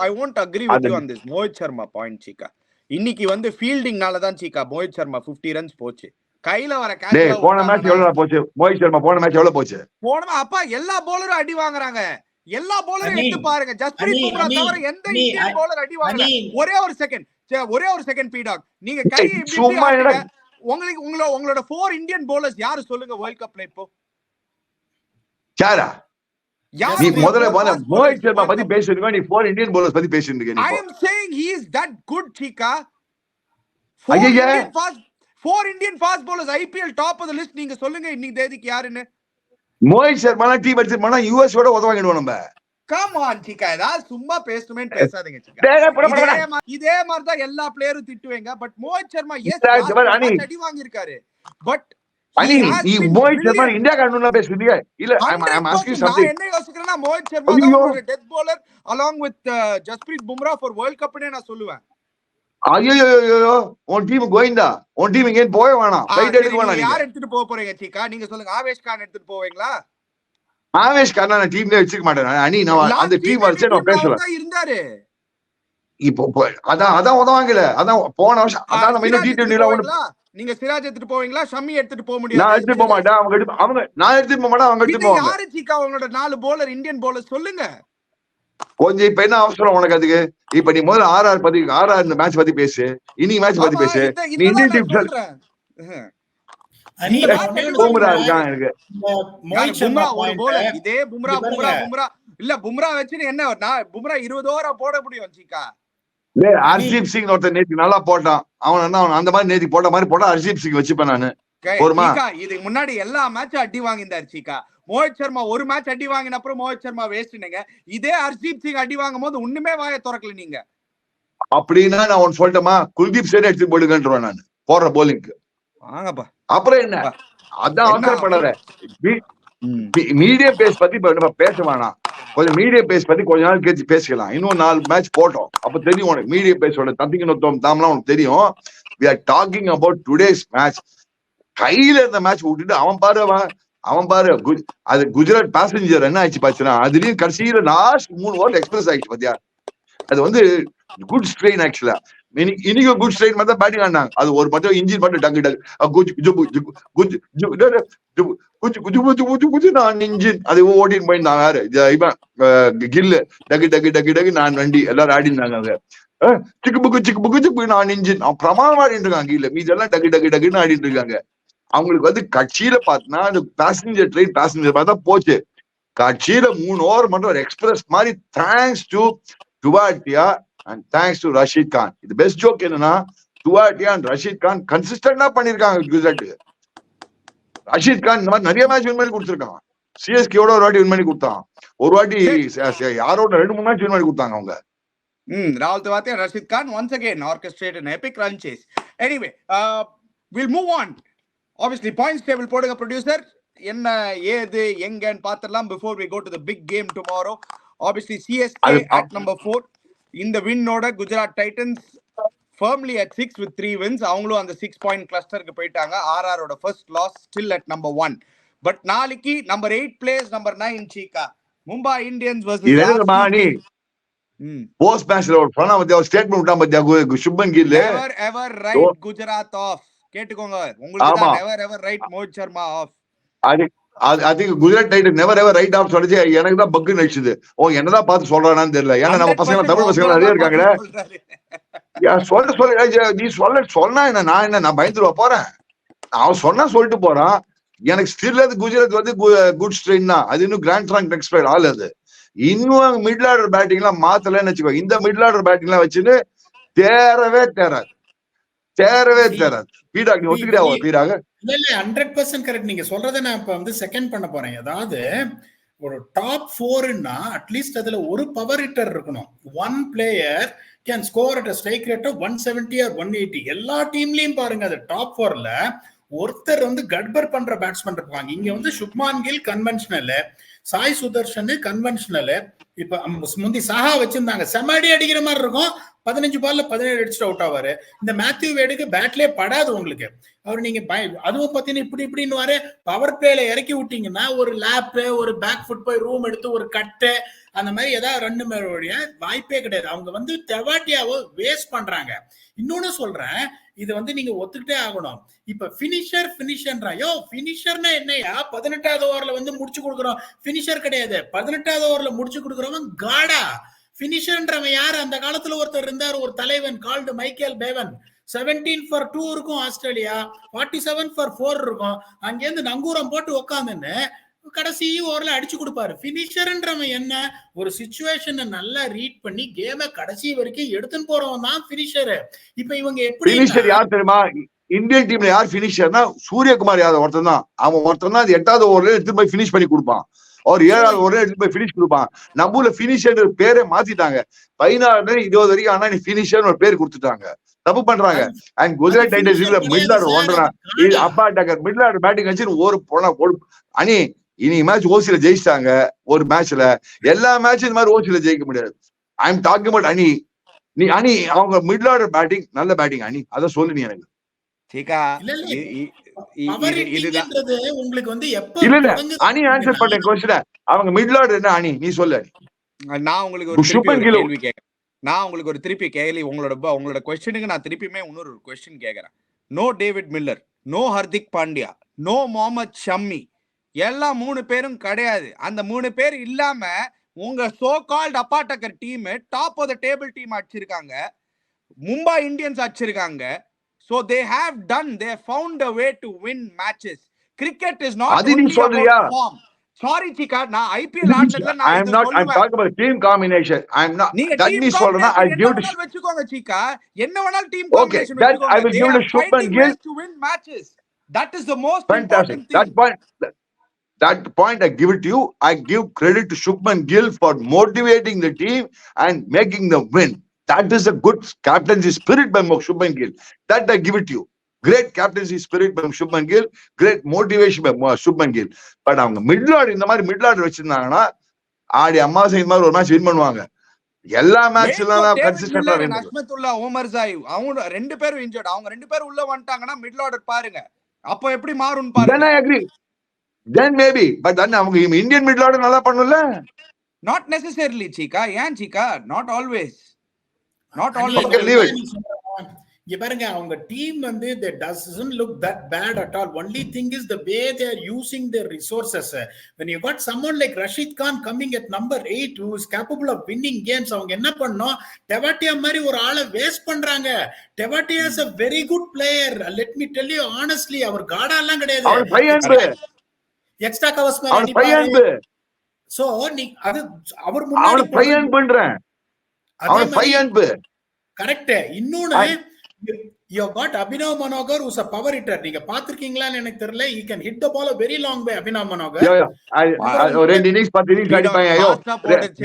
I won't agree with you on this Mohit Sharma point, Chika. இன்னைக்கு வந்து ஃபீல்டிங்னால தான் Chika மோஹித் சர்மா 50 runs போச்சு. கையில வர கேட்ச் போன மேட்ச் எவ்வளவு போச்சு மோஹித் சர்மா? போன மேட்ச் எவ்வளவு போச்சு? அப்பா எல்லா பவுலரும் அடி வாங்குறாங்க. எல்லா பவுலரும் எடுத்து பாருங்க, ஜஸ்பிரீத் பும்ரா தவிர எந்த இந்தியன் பவுலர் அடி வாங்கல. ஒரே ஒரு செகண்ட் P-Dog, நீங்க கை சும்மா உங்களுக்கு உங்களோட 4 இந்தியன் பவுலர்ஸ் யாரு சொல்லுங்க வேர்ல்ட் கப்ல இப்போ? யாரா? நீ முதல்ல மோஹித் சர்மா பத்தி பேசிருக்க, நீ 4 இந்தியன் bowlers பத்தி பேசிட்டு. I am saying he is that good, Chika. 4 Indian fast bowlers IPL top of the list. நீங்க சொல்லுங்க இன்னைக்கு தேதிக்கு யாருன்னு? மோஹித் சர்மா டீம் எடுத்துமானா யுஎஸ் ஓட உதவாங்கிடுவோம் நம்ம. கம் ஆன் Chika, ஏதாவது சும்மா பேசுமே பேசாதீங்க Chika. இதே மாதிரி தான் எல்லா பிளேயரும் திட்டுவீங்க. பட் மோஹித் சர்மா அடி வாங்கி இருக்காரு. பட் மோஹித் சர்மா இந்தியா காரணம்னா பேசுறீங்க இல்ல? I'm asking something. நான் என்ன யோசிக்கிறேன்னா மோஹித் சர்மா தான் ஒரு death bowler along with Jasprit Bumrah for world cup னே நான் சொல்லுவேன். ஐயோ உன் டீம் கோயிந்தா, உன் டீம் எங்க போவே வேணாம், ஃளைட் எடுக்க வேணாம். நீங்க யார் எடுத்துட்டு போக போறீங்க Chika? நீங்க சொல்லுங்க. ஆவேஷ் கான் எடுத்துட்டு போவீங்களா? ஆவேஷ் கான் நான் டீம்ல வச்சுக்க மாட்டேன். அனி நான் அந்த டீம் வச்சு நான் பேசல இருந்தாரு. இப்போ அதான் உதவாங்கல. அதான் போன வருஷம் அதான் நம்ம இன்னும் T20 நீங்க சிராஜ் எடுத்துட்டு போவீங்களா? ஷமி எடுத்துட்டு போக முடியாது. நான் எடுத்துட்டு போக மாட்டேன். நான் எடுத்துட்டு போக மாட்டேன், அவங்க எடுத்துட்டு போவாங்க. யாரு Chika உங்களோட 4 bowler இந்தியன் bowlers சொல்லுங்க கொஞ்சம். இப்ப என்ன அவசரம் உனக்கு அதுக்கு? இப்ப நீ முதல்ல ஆர்ஆர் இந்த மேட்ச் பத்தி பேசு, இன்னைக்கு மேட்ச் பத்தி பேசு. நீ இந்தியன் டீம் பும்ரா இருக்கான் எனக்கு. இதே பும்ரா இல்ல பும்ரா வச்சு என்ன பும்ரா 20 ஓவரா போட முடியும் Chika? ஹர்ஷீப் சிங் ஒருத்தர் நேற்று நல்லா போட்டான். அவன் அந்த மாதிரி நேற்று போட்ட மாதிரி போட்டா ஹர்ஷீப் சிங் வச்சுப்பேன் நானு. இதுக்கு முன்னாடி எல்லா மேட்சும் அடி வாங்கியிருந்தாரு Chika. மோஹித் சர்மா ஒரு மேட்ச் அடி வாங்கின அப்புறம் மோஹித் சர்மா வேஸ்ட்னுங்க. இதே ஹர்ஷீப் சிங் அடி வாங்கும் போது ஒண்ணுமே வாயை திறக்கல நீங்க. அப்படின்னா நான் ஒன்னு சொல்லட்டுமா, குல்தீப் சேனை எடுத்து போடுங்கன்றேன் நான் போடுற போலிங்க்கு. வாங்கப்பா. அப்புறம் என்ன அதான் அவசரப்படாத. மீடியம் பேஸ் பத்தி பேச வேணாம். கொஞ்சம் மீடியம் பேஸ் பத்தி கொஞ்ச நாள் கேட்டு பேசிக்கலாம். இன்னும் 4 மேட்ச் போட்டோம், அப்ப தெரியும் உனக்கு மீடியம் பேஸோட தத்திக்கணும் தாம்லாம் உனக்கு தெரியும். we are talking about today's match. கையில இருந்த மேட்ச் விட்டுட்டு அவன் பாரு அது குஜராத் பேசஞ்சர் என்ன ஆயிடுச்சு பாச்சுன்னா, அதுலயும் கடைசியில லாஸ்ட் 3 ஓவர் எக்ஸ்பிரஸ் ஆயிடுச்சு பாத்தியா. அது வந்து குட் ஸ்ட்ரெயின் ஆக்சுவலா. இன்னைக்கு குட் ஸ்ட்ரெயின் மட்டும் பேட்டிங் ஆனாங்க. அது ஒரு மட்டும் இன்ஜின் மட்டும் டக்கு நான் இன்ஜின் அது ஓட்டின்னு போயிருந்தாங்க. யாரு இவன் கில்லு டக்கு நான் வண்டி எல்லாரும் ஆடி இருந்தாங்க. சிக்கு நான் இன்ஜின் பிரமாதம் ஆடிட்டு இருக்காங்க. கில்ல மீதெல்லாம் டக்குன்னு ஆடிட்டு இருக்காங்க. அவங்களுக்கு வந்து கட்சியில பாத்தீங்கன்னா அந்த பேசஞ்சர் ட்ரெயின் பேசஞ்சர் பார்த்தா போச்சு. கட்சியில 3 ஓவர் மட்டும் ஒரு எக்ஸ்பிரஸ் மாதிரி. Thanks to Tewatia and thanks to Rashid Khan. இது பெஸ்ட் ஜோக் என்னன்னா, டுவாட்டியா அண்ட் ரஷீத் கான் கன்சிஸ்டன்டா பண்ணிருக்காங்க குஜராத்துக்கு. ரஷீத் கான் இந்த மாதிரி நிறைய மேட்ச் வின் பண்ணி கொடுத்துருக்காங்க. சிஎஸ்கேயோட ஒரு வாட்டி வின் பண்ணி கொடுத்தான், ஒரு வாட்டி யாரோட 2-3 மேட்ச் வின் பண்ணி கொடுத்தாங்க அவங்க. Rahul Tewatia, Rashid Khan once again orchestrated an epic run chase. Anyway, we'll move on. Obviously, points table போடுங்க producer. என்ன ஏது எங்கன்னு பாத்துறலாம் before we go to the big game tomorrow. Obviously, CSK at number 4. இந்த வின்னோட Gujarat Titans firmly at 6 with 3 wins. அவங்களும் அந்த 6 point clusterக்கு போயிட்டாங்க. RRோட first loss still at number 1. But நாளைக்கு number 8 plays number 9 Chika. Mumbai Indians versus post மேட்ச்ல ஒரு பண்ண பத்தியா ஒரு ஸ்டேட்மென்ட் விட்டா பத்தியா Shubman Gill ever write Gujarat off. கேட்டுக்கோங்க, உங்களுக்கு தான் ever write Mohit Sharma off. அது Gujarat Titan never ever write off சொல்லிச்சு. எனக்கு தான் பக்கு நடிச்சுது. என்னதான் பார்த்து சொல்றானான்னு தெரியல. ஏன்னா நம்ம பசங்க தமிழ் பசங்க நிறைய இருக்காங்களே. நீ சொன்னா என்ன நான் பயந்துருவா போறேன். அவன் சொன்னா சொல்லிட்டு போறான். எனக்கு ஸ்டில் அது குஜராத் வந்து குட் ஸ்ட்ரெயின் தான். அது இன்னும் கிராண்ட் ட்ராங்க் எக்ஸ்பைர் ஆள். அது இன்னும் மிடில் ஆர்டர் பேட்டிங் எல்லாம் மாத்தலன்னு வச்சுக்கோ. இந்த மிடில் ஆர்டர் பேட்டிங் எல்லாம் வச்சுன்னு தேரவே தேராது. பீடாக் நீ ஒத்துக்கிறியா? பீடாக இல்ல 100% கரெக்ட். நீங்க சொல்றதை நான் இப்ப வந்து செகண்ட் பண்ண போறேன். அதாவது ஒரு டாப் 4ன்னா அட்லீஸ்ட் அதுல ஒரு பவர் ஹிட்டர் இருக்கணும். One player can score at strike rate of 170 or 180. எல்லா டீம்லயும் பாருங்க, அது டாப் 4ல ஒருத்தர் வந்து கட்பர் பண்ற பேட்ஸ்மேன் இருப்பாங்க. இங்க வந்து சுப்மான் கில் கன்வென்ஷனல், சாய் சுதர்ஷன் கன்வென்ஷனல். இப்ப முந்தி சாஹா வச்சிருந்தாங்க, செமடி அடிக்கிற மாதிரி இருக்கும். 15 பால்ல 17 அடிச்சுட்டு அவுட் ஆவாரு. இந்த மேத்யூ வேடுக்கு பேட்லயே படாது உங்களுக்கு. அவர் நீங்க அதுவும் பாத்தீங்கன்னா இப்படின்னு வர பவர் பிளேல இறக்கி விட்டீங்கன்னா ஒரு லேப்பு ஒரு பேக் ஃபுட் போய் ரூம் எடுத்து ஒரு கட்டு அந்த மாதிரி ஏதாவது 2 மேல வழியா வாய்ப்பே கிடையாது. அவங்க வந்து தெவாட்டியாவோ வேஸ்ட் பண்றாங்க. இன்னொன்னு சொல்றேன், இது வந்து நீங்க ஒத்துக்கிட்டே ஆகணும். இப்ப பினிஷர்ன்றாயோ பினிஷர்னா என்னையா 18வது ஓவர்ல வந்து முடிச்சு கொடுக்குறோம். பினிஷர் கிடையாது, 18வது ஓவர்ல முடிச்சு கொடுக்குறவன் காடா. பினிஷர்ன்றவன் யாரு? அந்த காலத்துல ஒருத்தர் இருந்தார், ஒரு தலைவன் கால்டு மைக்கேல் பேவன். 17 for 2 இருக்கும் ஆஸ்திரேலியா, 47 for 4 இருக்கும். அங்கேருந்து நங்கூரம் போட்டு உக்காந்துன்னு கடைசி ஓவர்ல அடிச்சு கொடுப்பாரு. பினிஷர்ன்றவன் என்ன? ஒரு சிச்சுவேஷனை நல்லா ரீட் பண்ணி கேம கடைசி வரைக்கும் எடுத்துன்னு போறவன் தான் பினிஷர். இப்ப இவங்க எப்படி யார் தெரியுமா? இந்தியன் டீம்ல யார் பினிஷர்னா சூரியகுமார் யாதவ் ஒருத்தன் தான். அவன் ஒருத்தன் தான் 8வது ஓவர்ல எடுத்து போய் பினிஷ் பண்ணி கொடுப்பான். அவர் 7வது ஓவர்ல எடுத்து போய் பினிஷ் கொடுப்பான். நம்ம பினிஷர் பேரே மாத்திட்டாங்க. 16 20 வரைக்கும் ஆனா நீ பினிஷர் ஒரு பேர் கொடுத்துட்டாங்க. தப்பு பண்றாங்க. And Gujarat Titans middle order ஒன்றா அப்பா டக்கர் மிடில் ஆர்டர் பேட்டிங் வச்சு ஒரு அணி இன்னைக்கு மேட்ச் ஓசியில ஜெயிச்சிட்டாங்க. ஒரு மேட்ச்ல எல்லா மேட்சும் இந்த மாதிரி ஓசியில ஜெயிக்க முடியாது. ஐ எம் டாக்கிங் அபௌட் அணி. நீ அணி அவங்க மிடில் ஆர்டர் பேட்டிங் நல்ல பேட்டிங் அணி, அத சொல்லு நீ எனக்கு. உங்களுக்கு வந்து அணி ஆன்சர் பண்ண क्वेश्चन. அவங்க மிடில் ஆர்டர் என்ன அணி நீ சொல்லு. நான் உங்களுக்கு ஒரு கேள்வி கேக்குறேன். நான் உங்களுக்கு ஒரு திருப்பி கேள்வி உங்களோட क्वेश्चனுக்கு நான் திருப்பியுமே இன்னொரு क्वेश्चन கேக்குறேன். No David Miller, no Hardik Pandya, no Mohammed Shami, எல்லா 3 பேரும் கிடையாது. அந்த 3 பேர் இல்லாம உங்க சோ கால்ட் அப்பாட்டக்கர் team top of the table team அடிச்சிருக்காங்க. மும்பை இந்தியன்ஸ் அடிச்சிருக்காங்க. So they have found a way to win matches. Cricket is not only about form. Sorry Chika, நான் ஐபிஎல் ஆடுனதுல நான் I'm talking about team combination. I'm not that me சொல்றேன்னா I give to வெச்சுக்கோங்க Chika. என்ன வேணாலும் team combination வெச்சுக்கோங்க. Okay, that I will give to Shubman Gill to win matches. That is the most fantastic important thing. That point I give it to you. I give credit to Shubman Gill for motivating the team and making them win. That is a good captaincy spirit by Shubman Gill. That I give it to you. Great captaincy spirit by Shubman Gill. Great motivation by Shubman Gill. But அவங்க middle order இந்த மாதிரி middle order வச்சிருந்தாங்கன்னா Aadi Amavasai இந்த மாதிரி ஒரு match win பண்ணுவாங்க. எல்லா மேட்ச்லாம் கன்சிஸ்டன்டா win பண்ணுவாங்க. Azmatullah, Umar Sai அவங்க ரெண்டு பேரும் இன்ஜர்ட். அவங்க ரெண்டு பேரும் உள்ள வந்துட்டாங்கன்னா மிடில் ஆர்டர் பாருங்க அப்போ எப்படி மாறும் பாருங்க. Then I agree. Then maybe, but then அவங்க இந்தியன் மிடில் ஆர்டர் நல்லா பண்ணல. Not necessarily, Chika. ஏன் Chika? Not always. Not always. Okay, leave it. இங்க பாருங்க, அவங்க டீம் வந்து they doesn't look that bad at all. Only thing is the way they are using their resources. When you got someone like Rashid Khan coming at number 8 who is capable of winning games, அவங்க என்ன பண்ணோம், டெவாட்டியா மாதிரி ஒரு ஆளை waste பண்றாங்க. Tewatia is a very good player. Let me tell you honestly, அவர் காடா எல்லாம் கிடையாது. அவர் பையன்பு எக்ஸ்ட்ரா கவர்ஸ் மேல அவர் பையன்பு. சோ நீ அது அவர் முன்னாடி அவர் பையன்புன்றேன். அவர் பையன்பு. கரெக்ட். இன்னொன்னு you got Abhinav Manohar who's a power hitter. நீங்க பாத்துக்கிங்களான்னு எனக்கு தெரியல. he can hit the ball a very long way. Abhinav Manohar ரெண்டு இன்னிங்ஸ் 10 இன்னிங்ஸ் அடிப்பாங்க. ஐயோ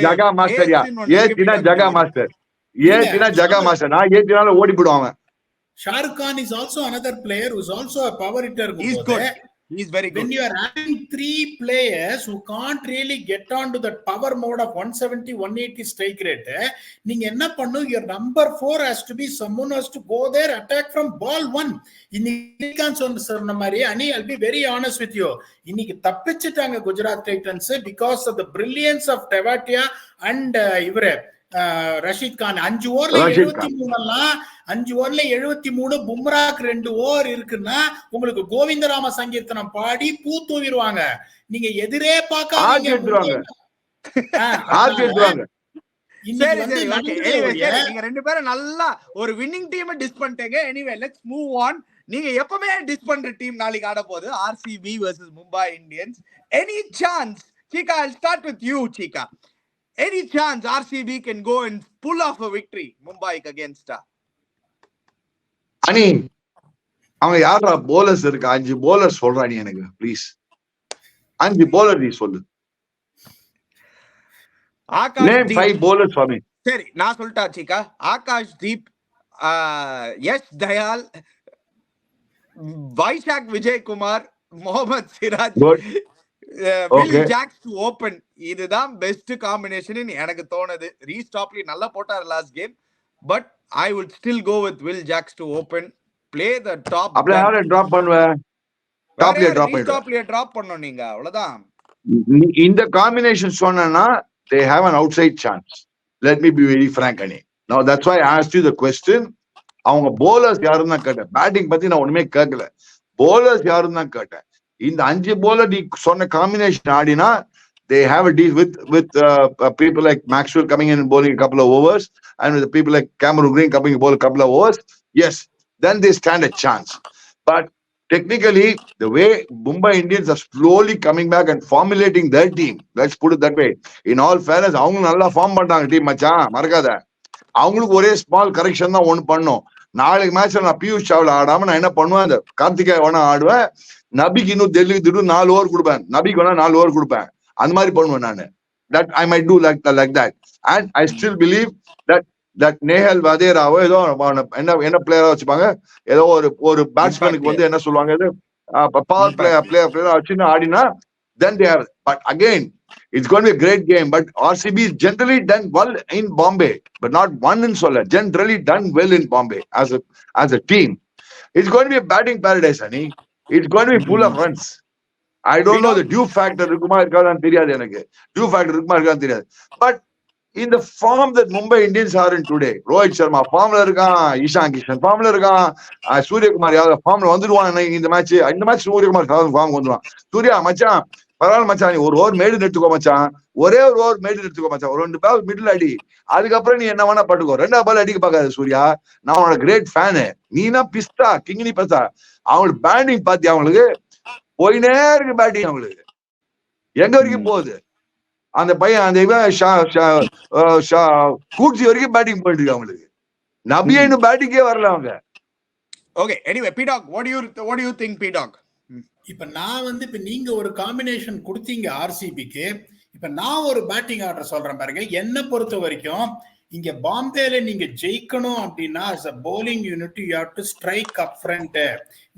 ஜகா மாஸ்டர்யா, ஏத்தினா ஜகா மாஸ்டர், ஏத்தினா ஜகா மாஸ்டர். நான் ஏத்தினால ஓடி போடுவாங்க. Shahrukh Khan is also another player who's also a power hitter. He's good. He's very good. When you are having 3 players who can't really get on to that power mode of 170 180 strike rate, நீங்க என்ன பண்ணனும், your number 4 has to be someone who has to go there, attack from ball 1. இன்னைக்கு சொன்ன மாதிரி அனி, I'll be very honest with you, இன்னைக்கு தப்பிச்சிட்டாங்க Gujarat Titans because of the brilliance of Tewatia and இவரே ரஷீத் கான். 5 ஓவர்ல 73 பும்ராக்கு 2 ஓவர் இருக்குன்னா உங்களுக்கு கோவிந்தராம சங்கீர்த்தனம் பாடி பூ தூவிடுவாங்க. நீங்க எதிரே பார்க்காதீங்க. நீங்க ரெண்டு பேரும் நல்லா ஒரு வின்னிங் டீம் டிஸ் பண்ணிட்டீங்க. Anyway let's move on. நீங்க எப்பவுமே டிஸ் பண்ற டீம் நாளைக்கு ஆட போகுது RCB vs Mumbai Indians. Any chance, Chika, I'll start with you, Chika. Any chance RCB can go and pull off a victory Mumbai against அனி? அவங்க யாரா போலர்ஸ் இருக்கு? 5 போலர்ஸ் சொல்றா நீ எனக்கு ப்ளீஸ். 5 போலர் நீ சொல்லு. Name 5 bowlers for me. சரி நான் சொல்லிட்டா Chika. Akash Deep, Yash Dayal, Vyshak Vijaykumar, Mohammed Siraj, Will Jacks to open. இதுதான் பெஸ்ட் காம்பினேஷன் எனக்கு தோணுது. ரீஸ்டாப்லி நல்லா போட்டார் last game, but I would still go with Will Jacks to open, play the top. அப்படியே யாரை டிராப் பண்ணுவே? டாப்ல டிராப் பண்ணிடு. டாப்ல டிராப் பண்ணனும் நீங்க, அவ்வளவுதான். இந்த காம்பினேஷன் சொன்னேன்னா they have an outside chance. Let me be very frank, Ani. Now that's why I asked you the question. அவங்க bowlers யாருன்னு தான் கேட்டேன். பேட்டிங் பத்தி நான் ஒண்ணுமே கேட்கல. bowlers யாருன்னு தான் கேட்டேன். இந்த 5 bowler நீ சொன்ன காம்பினேஷன் ஆடினா they have a deal with people like Maxwell coming in and bowling a couple of overs, and with the people like Cameron Green coming in bowl a couple of overs. Yes, then they stand a chance. But technically, the way Mumbai Indians are slowly coming back and formulating their team, let's put it that way. In all fairness, அவங்க நல்லா form பண்றாங்க team மச்சான், மறக்காத. அவங்களுக்கு ஒரே small correction தான் ஒன்று பண்ணும். நாளைக்கு மேட்ச்ல நான் பியூஷ் சாவ்லா ஆடாம நான் என்ன பண்ணுவேன், அந்த கார்த்திகா வேணா ஆடுவேன், நபிக்கு இன்னும் டெல்லிக்கு திடீர் 4 ஓவர் கொடுப்பேன், நபிக்கு வேணா 4 ஓவர் கொடுப்பேன், அந்த மாதிரி பண்ணுவேன் நானு. That I might do like that, and I still believe that Nehal வதேராவோ ஏதோ என்ன பிளேயரா வச்சுப்பாங்க, ஏதோ ஒரு பேட்ஸ்மேனுக்கு வந்து என்ன சொல்லுவாங்க, இது பவர் பிளேயர் வச்சு ஆடினா then they have. But again, it's going to be a great game. But RCB is generally done well in Bombay, but not one in Solar. Generally done well in Bombay as a team. It's going to be a batting paradise, honey. It's going to be full of runs. I don't know the due factor இருக்குமா இருக்காதான்னு தெரியாது எனக்கு. Due factor இருக்குமா இருக்கான்னு தெரியாது. But in the form that Mumbai Indians are in today, Rohit Sharma ஃபார்ம்ல இருக்கான், ஈஷான் கிஷன் ஃபார்ம்ல இருக்கான், சூரியகுமார் யாதவ் ஃபார்ம்ல வந்துடுவான். இந்த மேட்ச் சூரியகுமார் ஃபார்ம் வந்துடுவான். சூர்யா மச்சான் பரவாயில்ல மச்சான், நீ ஒரு ஓவர் மேடு எடுத்துக்கோ மச்சான், ஒரே ஒரு ஓவர் மேடு எடுத்துக்கோ மச்சான், ஒரு 2 பால் மிடில் அடி, அதுக்கப்புறம் நீ என்ன வேணா பட்டுக்கோ, 2ஆவது பால் அடிக்க பார்க்காது சூர்யா, நான் உனோட கிரேட் ஃபேனு, நீனா பிஸ்தா கிங்கினி பஸ்தா. அவங்களுக்கு பேட்டிங் பாத்தி, அவங்களுக்கு போயினே இருக்கு பேட்டிங், அவங்களுக்கு எங்க வரைக்கும் போகுது. அந்த பையன் அந்த கூட்சி வரைக்கும் பேட்டிங் போயிட்டு இருக்கு அவங்களுக்கு. நபியா இன்னும் பேட்டிங்கே வரல அவங்க. Okay, anyway P-Dog, what do you think, P-Dog? இப்ப நான் வந்து இப்ப நீங்க ஒரு காம்பினேஷன் கொடுத்தீங்க RCBக்கு. இப்ப நான் ஒரு பேட்டிங் ஆர்டர் சொல்றேன் பாருங்க. என்ன பொறுத்த வரைக்கும் இங்க பாம்பேல நீங்க ஜெயிக்கணும் அப்படின்னா as a bowling unit you have to strike up front.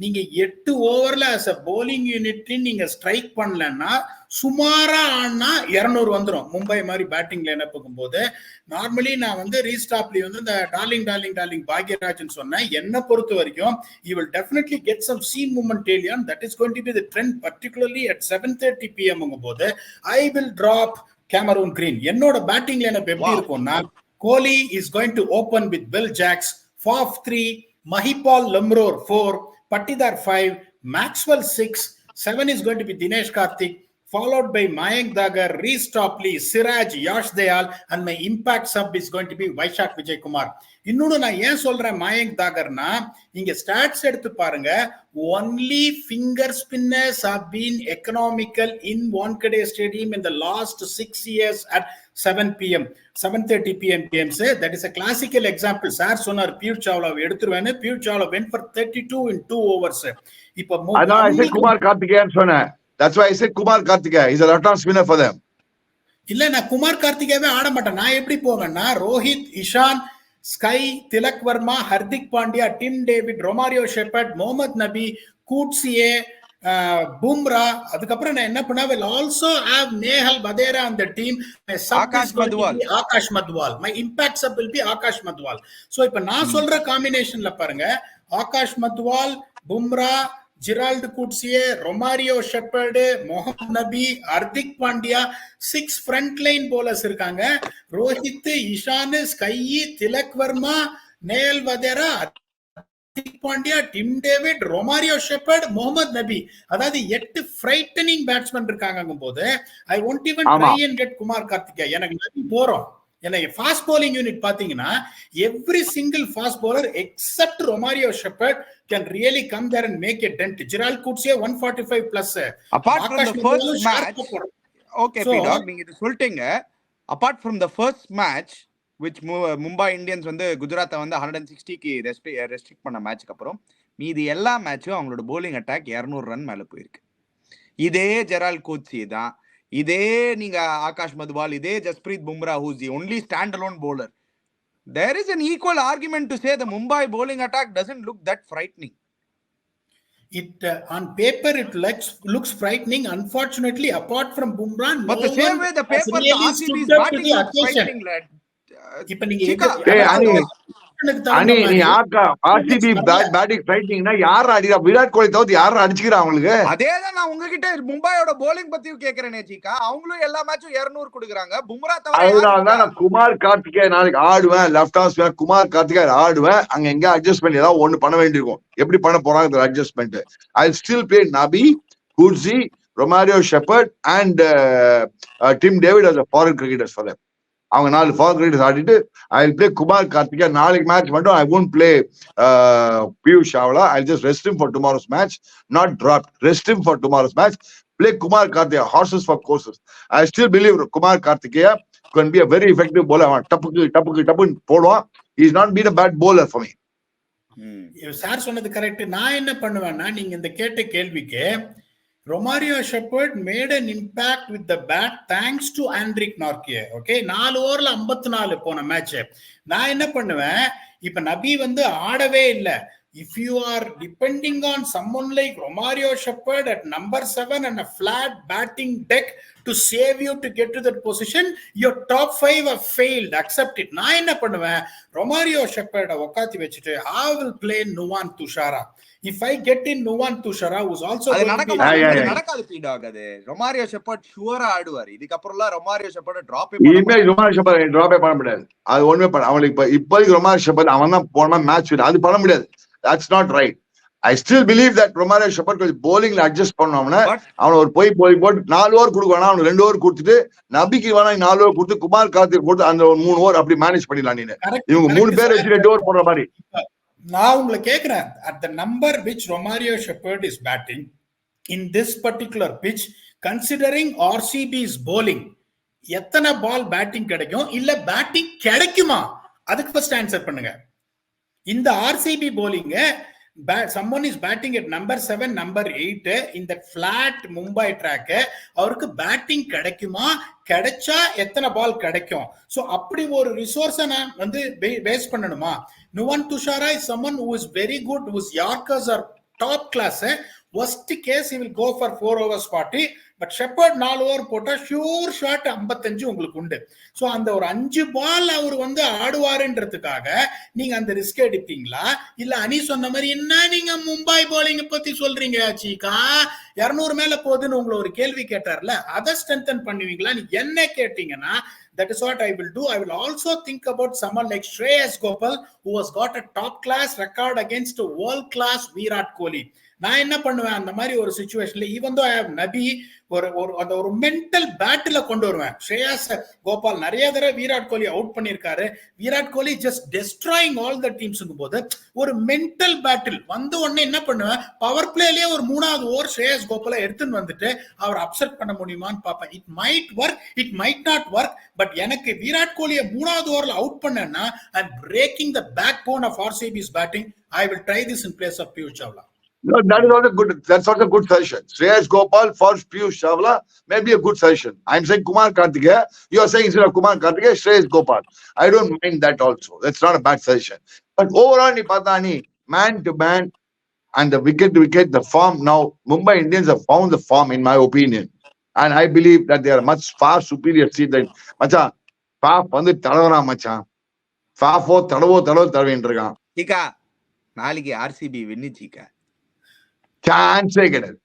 நீங்க 8 ஓவர்ல as a bowling unit நீங்க ஸ்ட்ரைக் பண்ணலன்னா சுமாரா ஆனா 200 வந்துடும். மும்பை மாதிரி பேட்டிங் லைனப் போது நார்மலி நான் வந்து ரீஸ்டாப்லி வந்து இந்த டார்லிங் பாக்யராஜன் சொன்னேன். என்ன பொறுத்த வரைக்கும் you will definitely get some seam movement alien. That is going to be the trend, particularly at 7:30 PM போது I will drop Cameron Green. என்னோட பேட்டிங் லைனப் எப்படி இருக்கும்னா Kohli is going to open with Will Jacks, Faf 3, Mahipal Lamror 4, Patidar 5, Maxwell 6, 7 is going to be Dinesh Karthik, followed by Mayank Dagar, Reece Topley, Siraj, Yash Dayal, and my impact sub is going to be Vaishak Vijay Kumar. இன்னொன்னு நான் ஏன் சொல்றேன் மயங்க் தாகர்னா, இங்க stats எடுத்து பாருங்க. only finger spinners have been economical in Wankhede Stadium in the last 6 years at 7 PM 7:30 PM games. That is a classical example. Sir சொன்னார் Piyush Chawla எடுத்துருவேன்னு. Piyush Chawla went for 32 in 2 overs. இப்போ அதான் குமார் கார்த்திகேயன் சொன்னேன். That's why I said Kumar Karthikeya. He's a left-arm spinner for them. இல்ல நான் குமார் கார்த்திகேயவே ஆட மாட்டேன். நான் எப்படி போவேன்னா Rohit, Ishan, SKY, Tilak Varma, Hardik Pandya, Tim David, Romario Shepherd, Mohammad Nabi, Coetzee, Bumrah. அதுக்கப்புறம் நான் என்ன பண்ணா will also have Nehal Vadra on the team. Akash Madhwal. My impact sub will be Akash Madhwal. So இப்ப நான் சொல்ற காம்பினேஷன்ல பாருங்க, Akash Madhwal, Bumrah, Gerald Coetzee, Romario Shepherd, Mohammad Nabi, Hardik Pandya, 6 front line bowlers இருக்காங்க. Rohit, Ishan, SKY, Tilak Varma, Nehal Wadhera, Hardik Pandya, Tim David, Romario Shepherd, Mohammad Nabi. அதாவது 8 ஃப்ரைட்டனிங் பேட்ஸ்மேன் இருக்காங்க போது I won't even try and get Kumar Kartikeya. எனக்கு நபி போறோம். ஏன்னா ஃபாஸ்ட் bowling யூனிட் பாத்தீங்கன்னா every single fast bowler except Romario Shepherd can really come there and make a dent. Gerald Coetzee 145 plus. Apart from the first match, okay, P-Dog, நீங்க இது சொல்லிட்டீங்க. Apart from the first match, which Mumbai Indians வந்து குஜராத்தை வந்து 160க்கு restrict பண்ண மேட்ச்க்கு அப்புறம் மீதி எல்லா மேட்சும் அவங்களோட bowling attack 200 ரன் மேல போயிருக்கு. இதே ஜெரால்ட் கோட்ஸி தான், இதே நீங்க ஆகாஷ் மத்வால், இதே Jasprit Bumrah who is the only standalone bowler. There is an equal argument to say the Mumbai bowling attack doesn't look that frightening. It on paper it looks frightening. Unfortunately, apart from Bumrah, but the same way the paper the RCB's batting looks frightening, lad. இப்ப நீங்க அனி நீ RCB batting ஃபைட்டிங்னா யார் அடிக்கிறா? விராட் கோலி தவிர்த்து யார் அடிச்சுக்கிறா அவங்களுக்கு? அதேதான் நான் உங்ககிட்ட மும்பையோட போலிங் பத்தி கேக்குறேனே ஜிகா. அவங்களும் எல்லா மேட்சும் 200 கொடுக்குறாங்க. பும்ரா தவிர அதனாலதான் நான் குமார் கார்த்திகேயன் நாளைக்கு ஆடுவேன். Left arm spinner Kumar Karthikeyan ஆடுவேன். அங்க எங்க அட்ஜஸ்ட்மெண்ட் ஏதாவது ஒண்ணு பண்ண வேண்டியிருக்கும். எப்படி பண்ண போறாங்க adjustment? I still play Nabi, Coetzee, Romario Shepherd and Tim David as a foreign cricketers for them. அவங்க 4 ஃபார் கிரிக்கெட்டர்ஸ் ஆடிட்டு I will play Kumar Karthikeya. நாளைக்கு மேட்ச் மட்டும் ஐ won't play Piyush Chawla. I'll just rest him for tomorrow's match, not drop. Rest him for tomorrow's match. Play Kumar Karthikeya, horses for courses. I still believe Kumar Karthikeya can be a very effective bowler. டப்புன்னு போடுவான். He's not been a bad bowler for me. Sir சொன்னது correct. நான் என்ன பண்ணுவேன்னா, நீங்க இந்த கேட்ட கேள்விக்கு Romario Shepherd made an impact with the bat thanks to Andrik Nortje. Okay, 4 ஓவர்ல 54 போன மேட்ச். நான் என்ன பண்ணுவேன், இப்ப நபி வந்து ஆடவே இல்லை. If you are depending on someone like Romario Shepherd at number 7 and a flat batting deck to save you to get to that position, your top 5 have failed. Accept it. நான் என்ன பண்ணுவேன், Romario Shepherd உட்காத்தி வச்சுட்டு I will play Nuwan Tushara. If I get in Nuwan Tushara who's also நடக்காது P-Dog. அது Romario shepherd ஷூரா ஆடுவார். இதுக்கு அப்புறம்லாம் Romario shepherd drop பண்ண முடியாது. அது ஒண்ணுமே பண்ண அவங்களுக்கு இப்போதைக்கு ரொமாரியோ ஷெப்பர்ட் அவன் தான் போனா மேட்ச் அது பண்ண முடியாது. That's not right. I still believe that Romario Shepherd கொஞ்சம் bowlingல adjust பண்ணோம்னா அவன ஒரு போய் போட்டு 4 ஓவர் கொடுக்கணும். அவனுக்கு 2 ஓவர் கொடுத்துட்டு நபிக்கு வேணா 4 ஓவர் கொடுத்து குமார் கார்த்திக் கொடுத்து அந்த 3 ஓவர் அப்படி மேனேஜ் பண்ணிடலாம். நீங்க இவங்க 3 பேர் வச்சு 2 ஓவர் போடுற மாதிரி. நான் உங்களை கேக்குறேன், at the number which Romario Shepherd is batting in this particular pitch, considering RCB's bowling, எத்தனை பால் பேட்டிங் கிடைக்கும், இல்ல பேட்டிங் கிடைக்குமா? அதுக்கு ஃபர்ஸ்ட் ஆன்சர் பண்ணுங்க. இந்த RCB போலிங்க someone is batting at number 7, number 8 in that flat Mumbai track. அவருக்கு batting கிடைக்குமா, கிடைச்சா எத்தனை பால் கிடைக்கும்? சோ அப்படி ஒரு ரிசோர்ஸை நான் வந்து வேஸ்ட் பண்ணணுமா? Nuwan Dushara is someone who is very good, whose Yorkers are top class. Worst case he will go for 4 overs 40, but shepherd 4 over போட்டா ஷூர் ஷாட் 55 உங்களுக்கு உண்டு. சோ அந்த ஒரு 5 பால் அவர் வந்து ஆடுவாருன்றதுக்காக நீங்க அந்த ரிஸ்க் எடுப்பீங்களா? இல்ல அனி சொன்ன மாதிரி என்ன நீங்க மும்பை போலிங் பத்தி சொல்றீங்க சீக்கா, 200 மேல போகுதுன்னு உங்களை ஒரு கேள்வி கேட்டார்ல, அதை ஸ்ட்ரென்தன் பண்ணுவீங்களா? நீ என்ன கேட்டீங்கன்னா that is what I will do. I will also think about someone like Shreyas Gopal, who has got a top class record against a world class Virat Kohli. நான் என்ன பண்ணுவேன் அந்த மாதிரி ஒரு சிச்சுவேஷன்ல, ஈவன் தோ ஐ ஹேவ் நபி, ஒரு mental பேட்டில கொண்டு வருவேன். ஸ்ரேயாஸ் கோபால் நிறைய தடவை விராட் கோலி அவுட் பண்ணிருக்காரு. Virat Kohli just destroying all the டீம்ஸ்ங்கும் போது ஒரு மென்டல் பேட்டில் வந்த உடனே என்ன பண்ணுவேன், பவர் பிளேலயே ஒரு 3வது ஓவர் ஸ்ரேயாஸ் கோபாலை எடுத்துன்னு வந்துட்டு அவர் அப்செட் பண்ண முடியுமான்னு பார்ப்பேன். It might work, it might not work. But எனக்கு விராட் கோலியை 3வது ஓவர்ல அவுட் பண்ணேன்னா I am breaking the backbone of RCB's batting. I will try this in place of Piyush Chawla. No, that is not a good. That's not a good suggestion. Shreyas Gopal for Piyush Chawla may be a good suggestion. I'm saying Kumar Karthikeya. You are saying instead of Kumar Karthikeya, Shreyas Gopal. I don't mind that also. That's not a bad suggestion. But overall, ni patani man to man and the wicket to wicket, the form now. Mumbai Indians have found the form, in my opinion, and I believe that they are much far superior team than macha. Faf வந்து தடவறா மச்சான். Fafo தடவின்றிருக்கான். சீக்கா நாளைக்கு RCB வின்னு சீக்கா. சான்ஸே கிடையாது.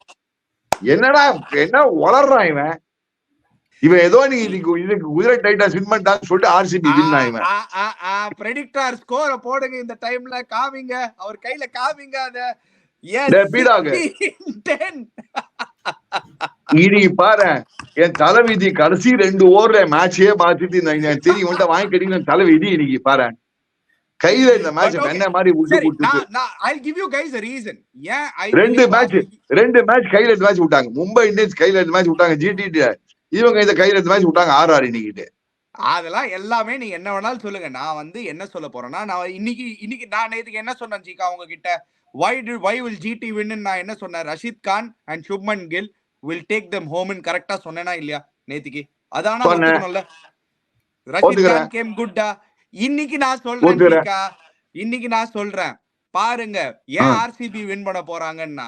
என்னடா என்ன வளர்றான் இவன், ஏதோ நீ இதுக்கு குஜராத் டைட்டன்ஸ் வின் பண்ணிட்டான்னு சொல்லிட்டு RCB வின் ஆயிவன். பிரெடிக்டர் ஸ்கோர போடுங்க இந்த டைம்ல, காமிங்க அவர் கையில காமிங்க அத. இனி பாரு என் தலைவிதி கடைசி 2 ஓவர்ல மேட்சே மாத்திட்டு தெரியும் உன்ட்ட வாங்கி கட்டிங்க தலைவிதி. இன்னைக்கு பாரு கையில இந்த மேட்ச் என்ன மாதிரி விட்டு கொடுத்து I'll give you guys a reason. ரெண்டு மேட்ச் கையில எடுத்து மேட்ச் விட்டாங்க. மும்பை இந்தியன்ஸ் கையில எடுத்து மேட்ச் விட்டாங்க GT, இவங்க இந்த கையில எடுத்து மேட்ச் விட்டாங்க RR இன்னைக்கு. அதெல்லாம் எல்லாமே நீங்க என்ன வேணாலும் சொல்லுங்க. நான் வந்து என்ன சொல்ல போறேன்னா, நான் இன்னைக்கு நான் நேத்துக்கு என்ன சொன்னேன் ஜிகா அவங்க கிட்ட, why will GT win ன்னு நான் என்ன சொன்னேன், Rashid Khan and Shubman Gill will take them home ன்னு கரெக்டா சொன்னேனா இல்லையா நேத்துக்கு? அதானா ஒத்துக்கணும்ல, ரஷீத் கான் கேம் குட்டா. இன்னைக்கு நான் சொல்றேன் பாருங்க, ஏன் RCB வின் பண்ண போறாங்கன்னா,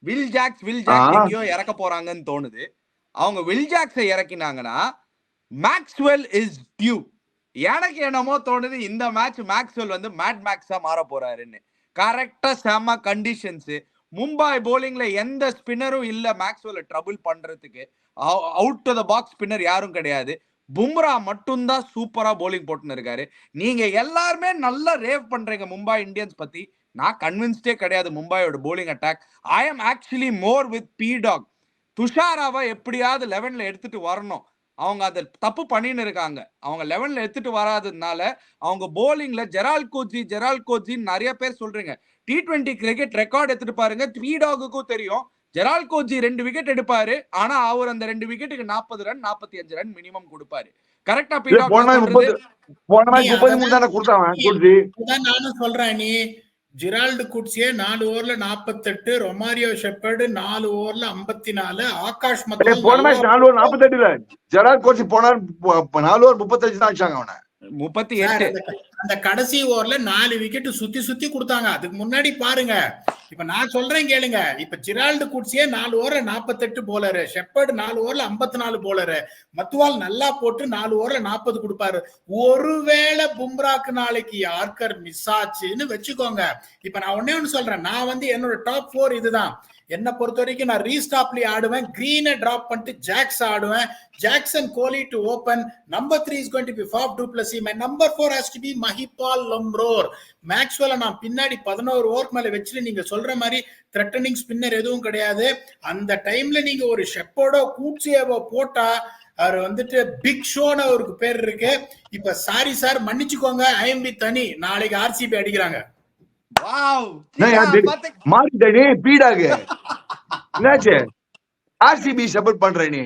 வில் ஜாக்ஸ் எங்கேயோ இறக்க போறாங்கன்னு தோணுது. அவங்க வில் ஜாக்ஸை இறக்கினாங்கன்னா மேக்ஸ்வெல் இஸ் டியூ. எனக்கு என்னமோ தோணுது இந்த மேட்ச் மேக்ஸ்வெல் வந்து மேட் மேக்ஸா மாற போறாருன்னு. கரெக்டா செம கண்டிஷன்ஸ். மும்பை போலிங்ல எந்த ஸ்பின்னரும் இல்ல மேக்ஸ்வெல்ல ட்ரபிள் பண்றதுக்கு. Out to the box spinner யாரும் கிடையாது. பும்ரா மட்டும்தான் சூப்பரா போலிங் போட்டுன்னு இருக்காரு. நீங்க எல்லாருமே நல்லா ரேவ் பண்றீங்க மும்பை இந்தியன்ஸ் பத்தி. நான் கன்வின்ஸ்டே கிடையாது மும்பையோட bowling attack. I am actually more with PDog. துஷாராவை எப்படியாவது 11ல எடுத்துட்டு வரணும். அவங்க அதை தப்பு பண்ணின்னு இருக்காங்க. அவங்க 11ல எடுத்துட்டு வராததுனால அவங்க போலிங்ல ஜெரால் கோஜின்னு நிறைய பேர் சொல்றீங்க. T20 கிரிக்கெட் ரெக்கார்ட் எடுத்துட்டு பாருங்க, பீடாகுக்கும் தெரியும். ஜெரால் கோஜி 2 விக்கெட் எடுப்பாரு. ஆனா அவர் அந்த 2 விக்கெட்டுக்கு 40 ரன் 45 ரன் மினிமம் கொடுப்பாரு. கரெக்டா பீடாக் நானும் சொல்றேன். நீ ஜெரால்டு குட்ஸியே 4 ஓவர்ல 48, ரொமாரியோ ஷெப்பர்டு 4 ஓவர்ல 54, ஆகாஷ் மத்தல் 4 ஓவர் 48 இல்ல, ஜெரால்டு கோட்ஸ் போனார் 4 ஓவர் 35 தான் ஆச்சாங்க. அவனை 38 அந்த கடைசி ஓவர்ல 4 விக்கெட் சுத்தி கொடுத்தாங்க. அதுக்கு முன்னாடி பாருங்க, இப்ப நான் சொல்றேன் கேளுங்க. இப்ப ஜெரால்டு குட்ஸியே 4 ஓவர்ல 48 போலரு, ஷெப்பர்டு 4 ஓவர்ல 54 போலரு, மத்துவால் நல்லா போட்டு 4 ஓவர்ல 40 கொடுப்பாரு. ஒருவேளை பும்ராக்கு நாளைக்கு யார்கர் மிஸ் ஆச்சுன்னு வச்சுக்கோங்க. இப்ப நான் ஒண்ணு சொல்றேன், நான் வந்து என்னோட டாப் 4 இதுதான். என்ன பொறுத்த வரைக்கும் நான் ரீஸ்டாப்லி ஆடுவேன், கிரீனை டிராப் பண்ணிட்டு ஜாக்ஸ் ஆடுவேன், Jackson Kohli to open. Number 3 is going to be Faf du Plessis. My number 4 has to be Mahipal Lomror. மேக்ஸ்வெல்ல நான் பின்னாடி 11 ஓவருக்கு மேல வச்சுட்டு நீங்க சொல்ற மாதிரி த்ரெட்டனிங் ஸ்பின்னர் எதுவும் கிடையாது. அந்த டைம்ல நீங்க ஒரு ஷெப்பர்டோ கூட்சியவோ போட்டா அவர் வந்துட்டு பிக் ஷோன்னு அவருக்கு பேர் இருக்கு. இப்ப சாரி சார் மன்னிச்சுக்கோங்க, IMB தனி, நாளைக்கு RCB அடிக்கிறாங்க. மாறிட்டே பீடாக என்னாச்சு RCB சப்போர்ட் பண்ற நீ?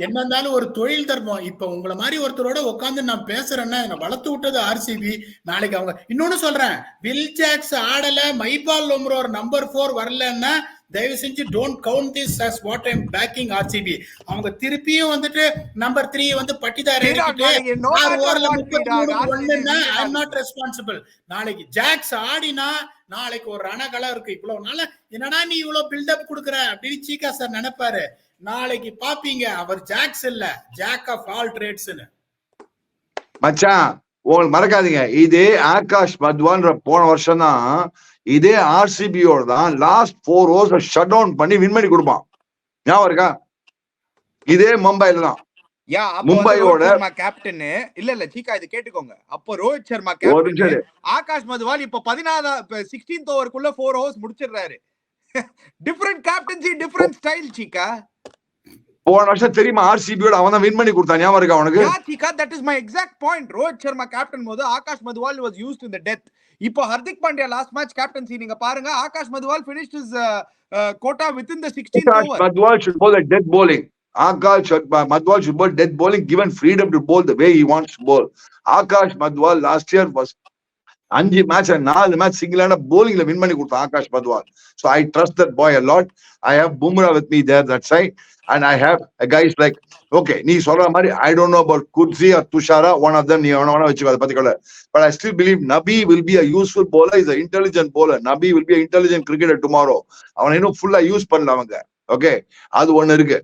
என்ன இருந்தாலும் ஒரு தொழில் தர்மம். இப்ப உங்களை மாதிரி ஒருத்தரோட உட்காந்து நான் பேசுறேன்னா என்ன வளர்த்து விட்டது ஆர்சிபி. நாளைக்கு அவங்க இன்னொன்னு சொல்றேன், வில் ஜாக்ஸ் ஆடல, மைபால் லோம்ரோ ஒரு நம்பர் 4 வரலன்னா தயவு செஞ்சு don't count this as what I'm backing RCB. அவங்க திருப்பியும் வந்துட்டு நம்பர் 3 வந்து பட்டிதார் எடுத்துட்டு 6 ஓவர்ல 33 ஒண்ணுன்னா I am not responsible. நாளைக்கு ஜாக்ஸ் ஆடினா நாளைக்கு ஒரு ரணகலம் இருக்கு. இவ்வளவு நாள என்னடா நீ இவ்வளவு பில்டப் கொடுக்குற அப்படின்னு சீகா சார் நினைப்பாரு. நாளைக்கு பாப்பீங்க அவர் ஜாக்ஸ் இல்ல, ஜாக் ஆஃப் ஆல் ட்ரேட்ஸ்னு. மச்சான் உங்களுக்கு மறக்காதீங்க, இதே ஆகாஷ் மத்வான்ற போன வருஷம் தான் இதே ஆர்சிபியோட தான் லாஸ்ட் 4 ஓவர்ஸ் ஷட் டவுன் பண்ணி வின் பண்ணி கொடுப்பான். ஞாபகம் இருக்கா? இதே மும்பைல தான். மும்பையோட கேப்டன் இல்ல சீக்கா இது கேட்டுக்கோங்க. அப்போ ரோஹித் சர்மா கேப்டன், ஆகாஷ் மதுவால் இப்ப 16th ஓவருக்குள்ள 4 ஓவர்ஸ் முடிச்சிடுறாரு. Different captaincy, different style Cheeka. போன வருஷம் தெரியுமா ஆர்சிபியோட அவன் தான் வின் பண்ணி கொடுத்தான். ஞாபகம் இருக்கா உனக்கு? Cheeka, that is my exact point. Rohit Sharma captain போது Akash Madhwal was used in the death. இப்போ Hardik Pandya last match captaincy நீங்க பாருங்க, Akash மதுவால் finished his quota within the 16th over. Madwal should bowl a death bowling. Akash Madwal should bowl death bowling, given freedom to bowl the way he wants to bowl. Akash Madwal last year was 5 match and 4 match single handed bowling la win பண்ணி கொடுத்தான் Akash Madhwal. So I trust that boy a lot. I have Bumrah with me there that side, and I have guys like, okay, நீ சொல்ற மாதிரி I don't know about Kudzi or Tushara, one of them நீ அவன வெச்சுக்க அத பத்தி சொல்ல. But I still believe Nabi will be a useful bowler. He's an intelligent bowler. Nabi will be an intelligent cricketer tomorrow. அவனை இன்னும் ஃபுல்லா use பண்ணல அவங்க. Okay, அது ஒண்ணு இருக்கு.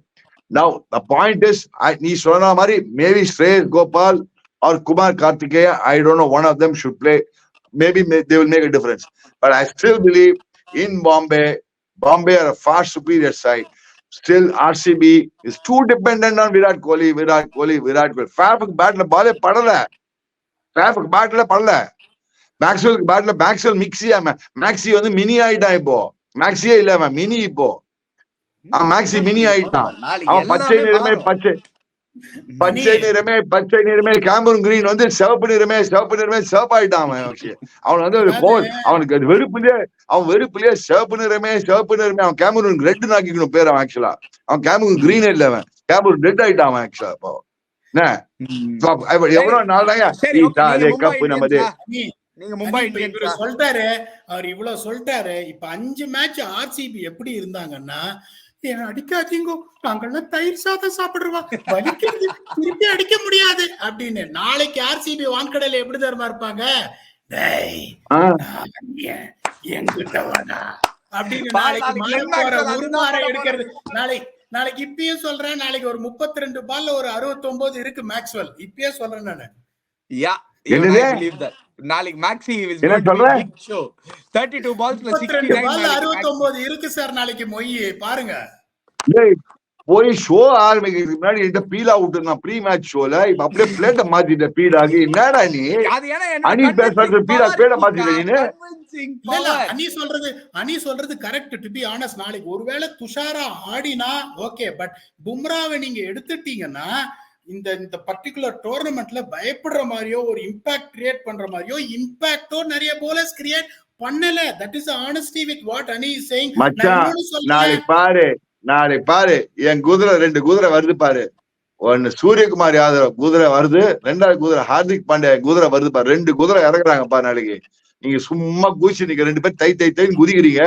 Now the point is, நீ சொன்ன மாதிரி maybe Shreyas Gopal or Kumar Kartikeya, I don't know, one of them should play. Maybe they will make a difference. But I still believe in Bombay are a far superior side. Still RCB is too dependent on Virat Kohli. Faf battle ball padala. Maxwell Maxi வந்து mini ஆயிட்டா இப்போ. மேக்ஸியே இல்ல mini இப்போ. Maxi mini ஆயிட்டான். அவன் பச்சை நிறமே Cameron green வந்து சிவப்பு நிறமே சிவப்பாயிட்டான். அவன் வந்து அவனுக்கு வெறுப்புலயே சிவப்பு நிறமே அவன் கேமரூன் ரெட் ஆக்கிக்கணும் பேர். அவன் ஆக்சுவலா அவன் கேமரூன் கிரீனே இல்ல, அவன் கேமரூன் ரெட் ஆயிட்டான் அவன் ஆக்சுவலா. இப்போ எவ்வளவு நாள் கப்பு நமது. நீங்க மும்பை இந்தியன்ஸ் சொல்லிட்டாரு, அவர் இவ்வளவு சொல்லிட்டாரு. இப்ப 5 மேட்ச் ஆர்சிபி எப்படி இருந்தாங்கன்னா, அடிக்காதீங்கோ நாங்கெல்லாம் தயிர் சாதம் சாப்பிடுவா, வலிக்கிறது திருப்பி அடிக்க முடியாது அப்படின்னு. நாளைக்கு ஆர்சிபி வான்கடையில எப்படி தருமா இருப்பாங்க, என்கிட்ட வாடா அப்படின்னு. நாளைக்கு உருமாற எடுக்கிறது. நாளைக்கு இப்பயே சொல்றேன், நாளைக்கு ஒரு 32 பால்ல ஒரு 69 இருக்கு மேக்ஸ்வெல். இப்பயே சொல்றேன் நானு. நாளைக்கு maxi is going to be a big show. 32 balls-ல 69 பால் 69 இருக்கு சார் நாளைக்கு. மொய் பாருங்க. போய் ஷோ ஆரம்பிக்கிறதுக்கு முன்னாடி இந்த பீல் அவுட் நான் ப்ரீ மேட்ச் ஷோல இப்ப அப்படியே பிளேட்ட மாத்திட்ட பீல் ஆகி. என்னடா நீ அனி பேசுறது பிளேட்ட மாத்திட்ட நீ? அனி சொல்றது கரெக்ட். டு பி ஆனஸ்ட், நாளைக்கு ஒருவேளை துஷாரா ஆடினா ஓகே, பட் பும்ராவை நீங்க எடுத்துட்டீங்கன்னா இந்த பர்டிகுலர் டோர்னமெண்ட்ல பயப்படுற மாதிரியோ ஒரு இம்பாக்ட் கிரியேட் பண்ற மாதிரியோ இம்பாக்டோ நிறைய போலர்ஸ் கிரியேட் பண்ணல. That is honesty with what Ani is saying. நாளை பாரு என் குதிரை 2 குதிரை வருது பாரு. ஒன்னு சூரியகுமார் யாதவ் குதிரை வருது, 2வது குதிரை ஹார்திக் பாண்டியா குதிரை வருது பாரு. 2 குதிரை இறக்குறாங்க பாரு நாளைக்கு. நீங்க சும்மா கூச்சி நீங்க 2 பேர் தை குதிக்கிறீங்க.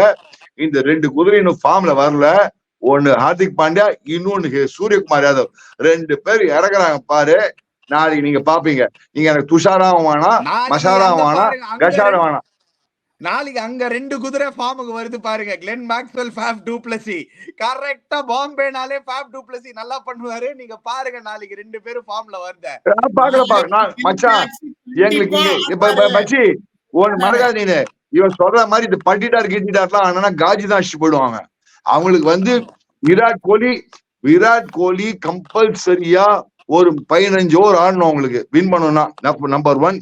இந்த 2 குதிரை இன்னும் ஃபார்ம்ல வரல. ஒன்னு ஹார்திக் பாண்டியா, இன்னொன்னு சூரியகுமார் யாதவ். 2 பேர் இறக்குறாங்க பாரு. நாளைக்கு நீங்க பாப்பீங்க. நீங்க எனக்கு துஷாராவும் வேணாம், மஷாராவும் வேணாம், கஷாரம் வேணாம். நாளைக்கு அங்க 2 குதிரை ஃபார்முக்கு வருது பாருங்க. Glenn Maxwell, Faf du Plessis. கரெக்டா பாம்பேனாலே ஃபேஃப் டு பிளஸி நல்லா பண்ணுவாரு. நீங்க பாருங்க நாளைக்கு 2 பேரும் ஃபார்ம்ல வருது. பாக்கலாம் மச்சான். எங்களுக்கு மச்சி ஒன்னு மறக்காது நீ. இவன் சொல்ற மாதிரி இந்த பட்டிட்டார் கிட்டிட்டார்லாம் ஆனா காஜி தான் அடிச்சு போயிடுவாங்க. அவங்களுக்கு வந்து விராட் கோலி கம்பல்சரியா ஒரு 15 ஓவர் ஆடணும் அவங்களுக்கு வின் பண்ணணும்னா. Number 1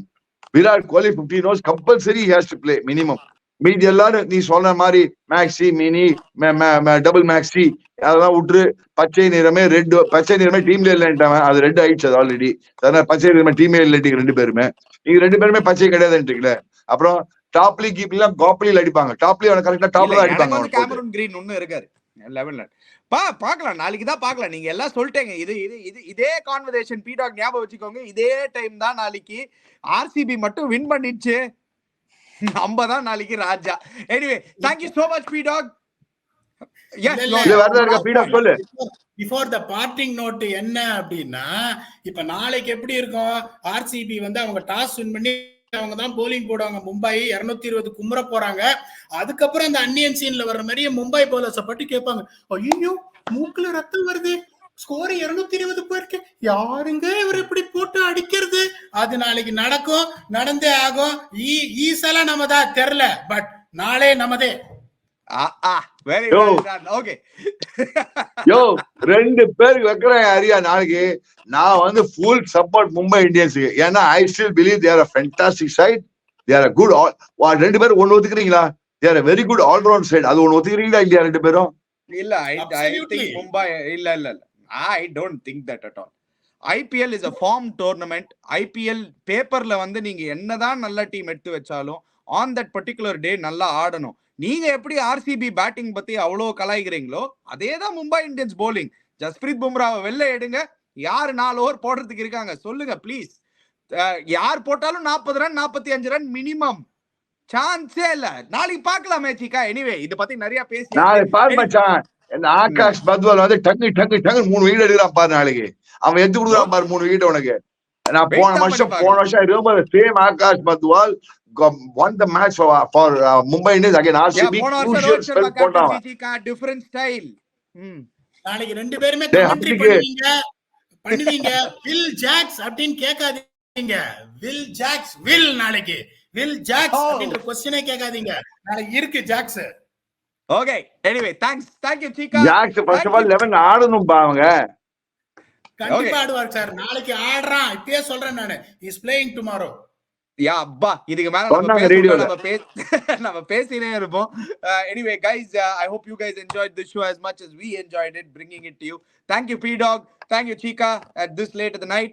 Virat Kohli 15 overs compulsory he has to play minimum. மீதி எல்லாரும் நீ சொன்ன மாதிரி மேக்ஸி, மினி, டபுள் மேக்ஸி அதெல்லாம் விட்டுரு. பச்சை நிறமே டீம்ல இல்லைன்ட்டாங்க. அது ரெட் ஆயிடுச்சு அது ஆல்ரெடி. பச்சை நிறமே டீமே இல்லைட்டீங்க 2 பேருமே. நீங்க 2 பேருமே பச்சை கிடையாதுன்றீங்களே. அப்புறம் டாப்லி கீப்லாம் காப்லில அடிப்பாங்க. டாப்லி கரெக்டா டாப்ல அடிப்பாங்க. கேமரூன் கிரீன் ஒண்ணு இருக்காரு 11ல. பாக்கலாம், நாளைக்கு தான் பாக்கலாம். நீங்க எல்லாம் சொல்லிட்டீங்க. இதே கான்வர்சேஷன் பீடாக் ஞாபகம் வச்சுக்கோங்க. இதே டைம் தான் நாளைக்கு. ஆர்சிபி மட்டும் வின் பண்ணிடுச்சு, நம்ம தான் நாளைக்கு ராஜா. Anyway thank you so much PDog. Yes PDog சொல்லு. பிஃபோர் த பார்ட்டிங் நோட் என்ன அப்படின்னா, இப்ப நாளைக்கு எப்படி இருக்கும், ஆர்சிபி வந்து அவங்க டாஸ் வின் பண்ணி அவங்க தான் போலிங் போடுவாங்க. மும்பை 220 கும்பர போறாங்க. அதுக்கப்புறம் அந்த அன்னியன் சீன்ல வர்ற மாதிரியே மும்பை பவுலர்ஸ பத்தி கேட்பாங்க. ஐயோ மூக்குல ரத்தம் வருது, ஸ்கோர் 220 போயிருக்கு, யாருங்க இவர் இப்படி போட்டு அடிக்கிறது? அது நாளைக்கு நடக்கும், நடந்தே ஆகும். ஈஸெல்லாம் நம்மதா தெரியல, பட் நாளே நமதே. Very well done. ஓகே யோ 2 பேருக்கு வைக்கிறேன் ஹரியா நாளைக்கு. நான் வந்து ஃபுல் சப்போர்ட் மும்பை இந்தியன்ஸுக்கு. ஏன்னா I still believe they are a fantastic side, they are a good all. 2 பேரும் ஒன்னு ஒத்துக்கிறீங்களா? they are a very good all round side. அது ஒன்னு ஒத்துக்கிறீங்களா இல்லையா 2 பேரும்? இல்ல, I think மும்பை இல்ல I don't think that at all. IPL is a form tournament. IPL பேப்பர்ல வந்து நீங்க என்னதான் நல்ல டீம் எடுத்து வச்சாலும் on that particular day நல்லா ஆடணும். நீங்க எப்படி ஆர்சிபி பேட்டிங் பத்தி அவ்வளவு கலாய்க்கிறீங்களோ அதேதான் மும்பை இந்தியன்ஸ் போலிங். ஜஸ்பிரீத் பும்ராவை வெளில எடுங்க, யாரு 4 ஓவர் போடுறதுக்கு இருக்காங்க சொல்லுங்க ப்ளீஸ். யார் போட்டாலும் 40 ரன் 45 ரன் மினிமம், சான்ஸே இல்ல. நாளைக்கு பார்க்கலாம் மேட்சிக்கா. எனிவே இது பத்தி நிறைய பேசி நாளைக்கு பாரு மச்சான், இந்த ஆகாஷ் பத்வால் வந்து டக்கு 3 விக்கெட் எடுக்கிறான் பாரு. நாளைக்கு அவன் எடுத்து கொடுக்குறான் பாரு 3 விக்கெட் உனக்கு. நான் போன வருஷம் ரொம்ப same Akash Madhwal won the match for Mumbai Indians against RCB. Crucial spell போட்டான். different style. நாளைக்கு 2 பேருமே கமெண்ட்ரி பண்ணுவீங்க. வில் ஜாக்ஸ் அப்படினு கேட்காதீங்க. வில் ஜாக்ஸ் நாளைக்கு வில் ஜாக்ஸ் அப்படின்ற क्वेश्चनே கேட்காதீங்க. நாளைக்கு இருக்கு Jacks. Okay anyway thank you Cheeka. Jacks first of all 11 ஆடணும் பா அவங்க. கண்டிப்பா ஆடுவார் சார். நாளைக்கு ஆடுறான், இப்பவே சொல்றேன் நானு. he is playing tomorrow. யா அப்பா, இதுக்கு மேல நம்ம பேசினே இருப்போம். Anyway guys, I hope you guys enjoyed the show as much as we enjoyed it bringing it to you. Thank you P-Dog, thank you Chika at this late at the night.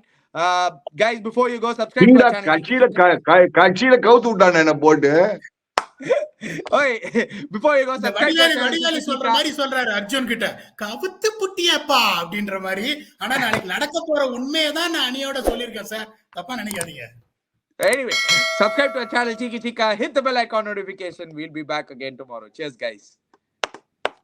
Guys, before you go, subscribe to our channel. கட்சியில கவுத்து விட்டானே என்ன போட்டு. ஓய், before you go, subscribe to Vadivelu சொல்ற மாதிரி சொல்றாரு அர்ஜுன் கிட்ட, கவுத்து புட்டியப்பா அப்படின்ற மாதிரி. ஆனா நாளைக்கு நடக்க போற உண்மையை தான் நான் அணியோட சொல்லியிருக்கேன் சார், தப்பா நினைக்காதீங்க. Anyway, subscribe to our channel Chiki Chika, hit the bell icon notification. We'll be back again tomorrow. Cheers guys.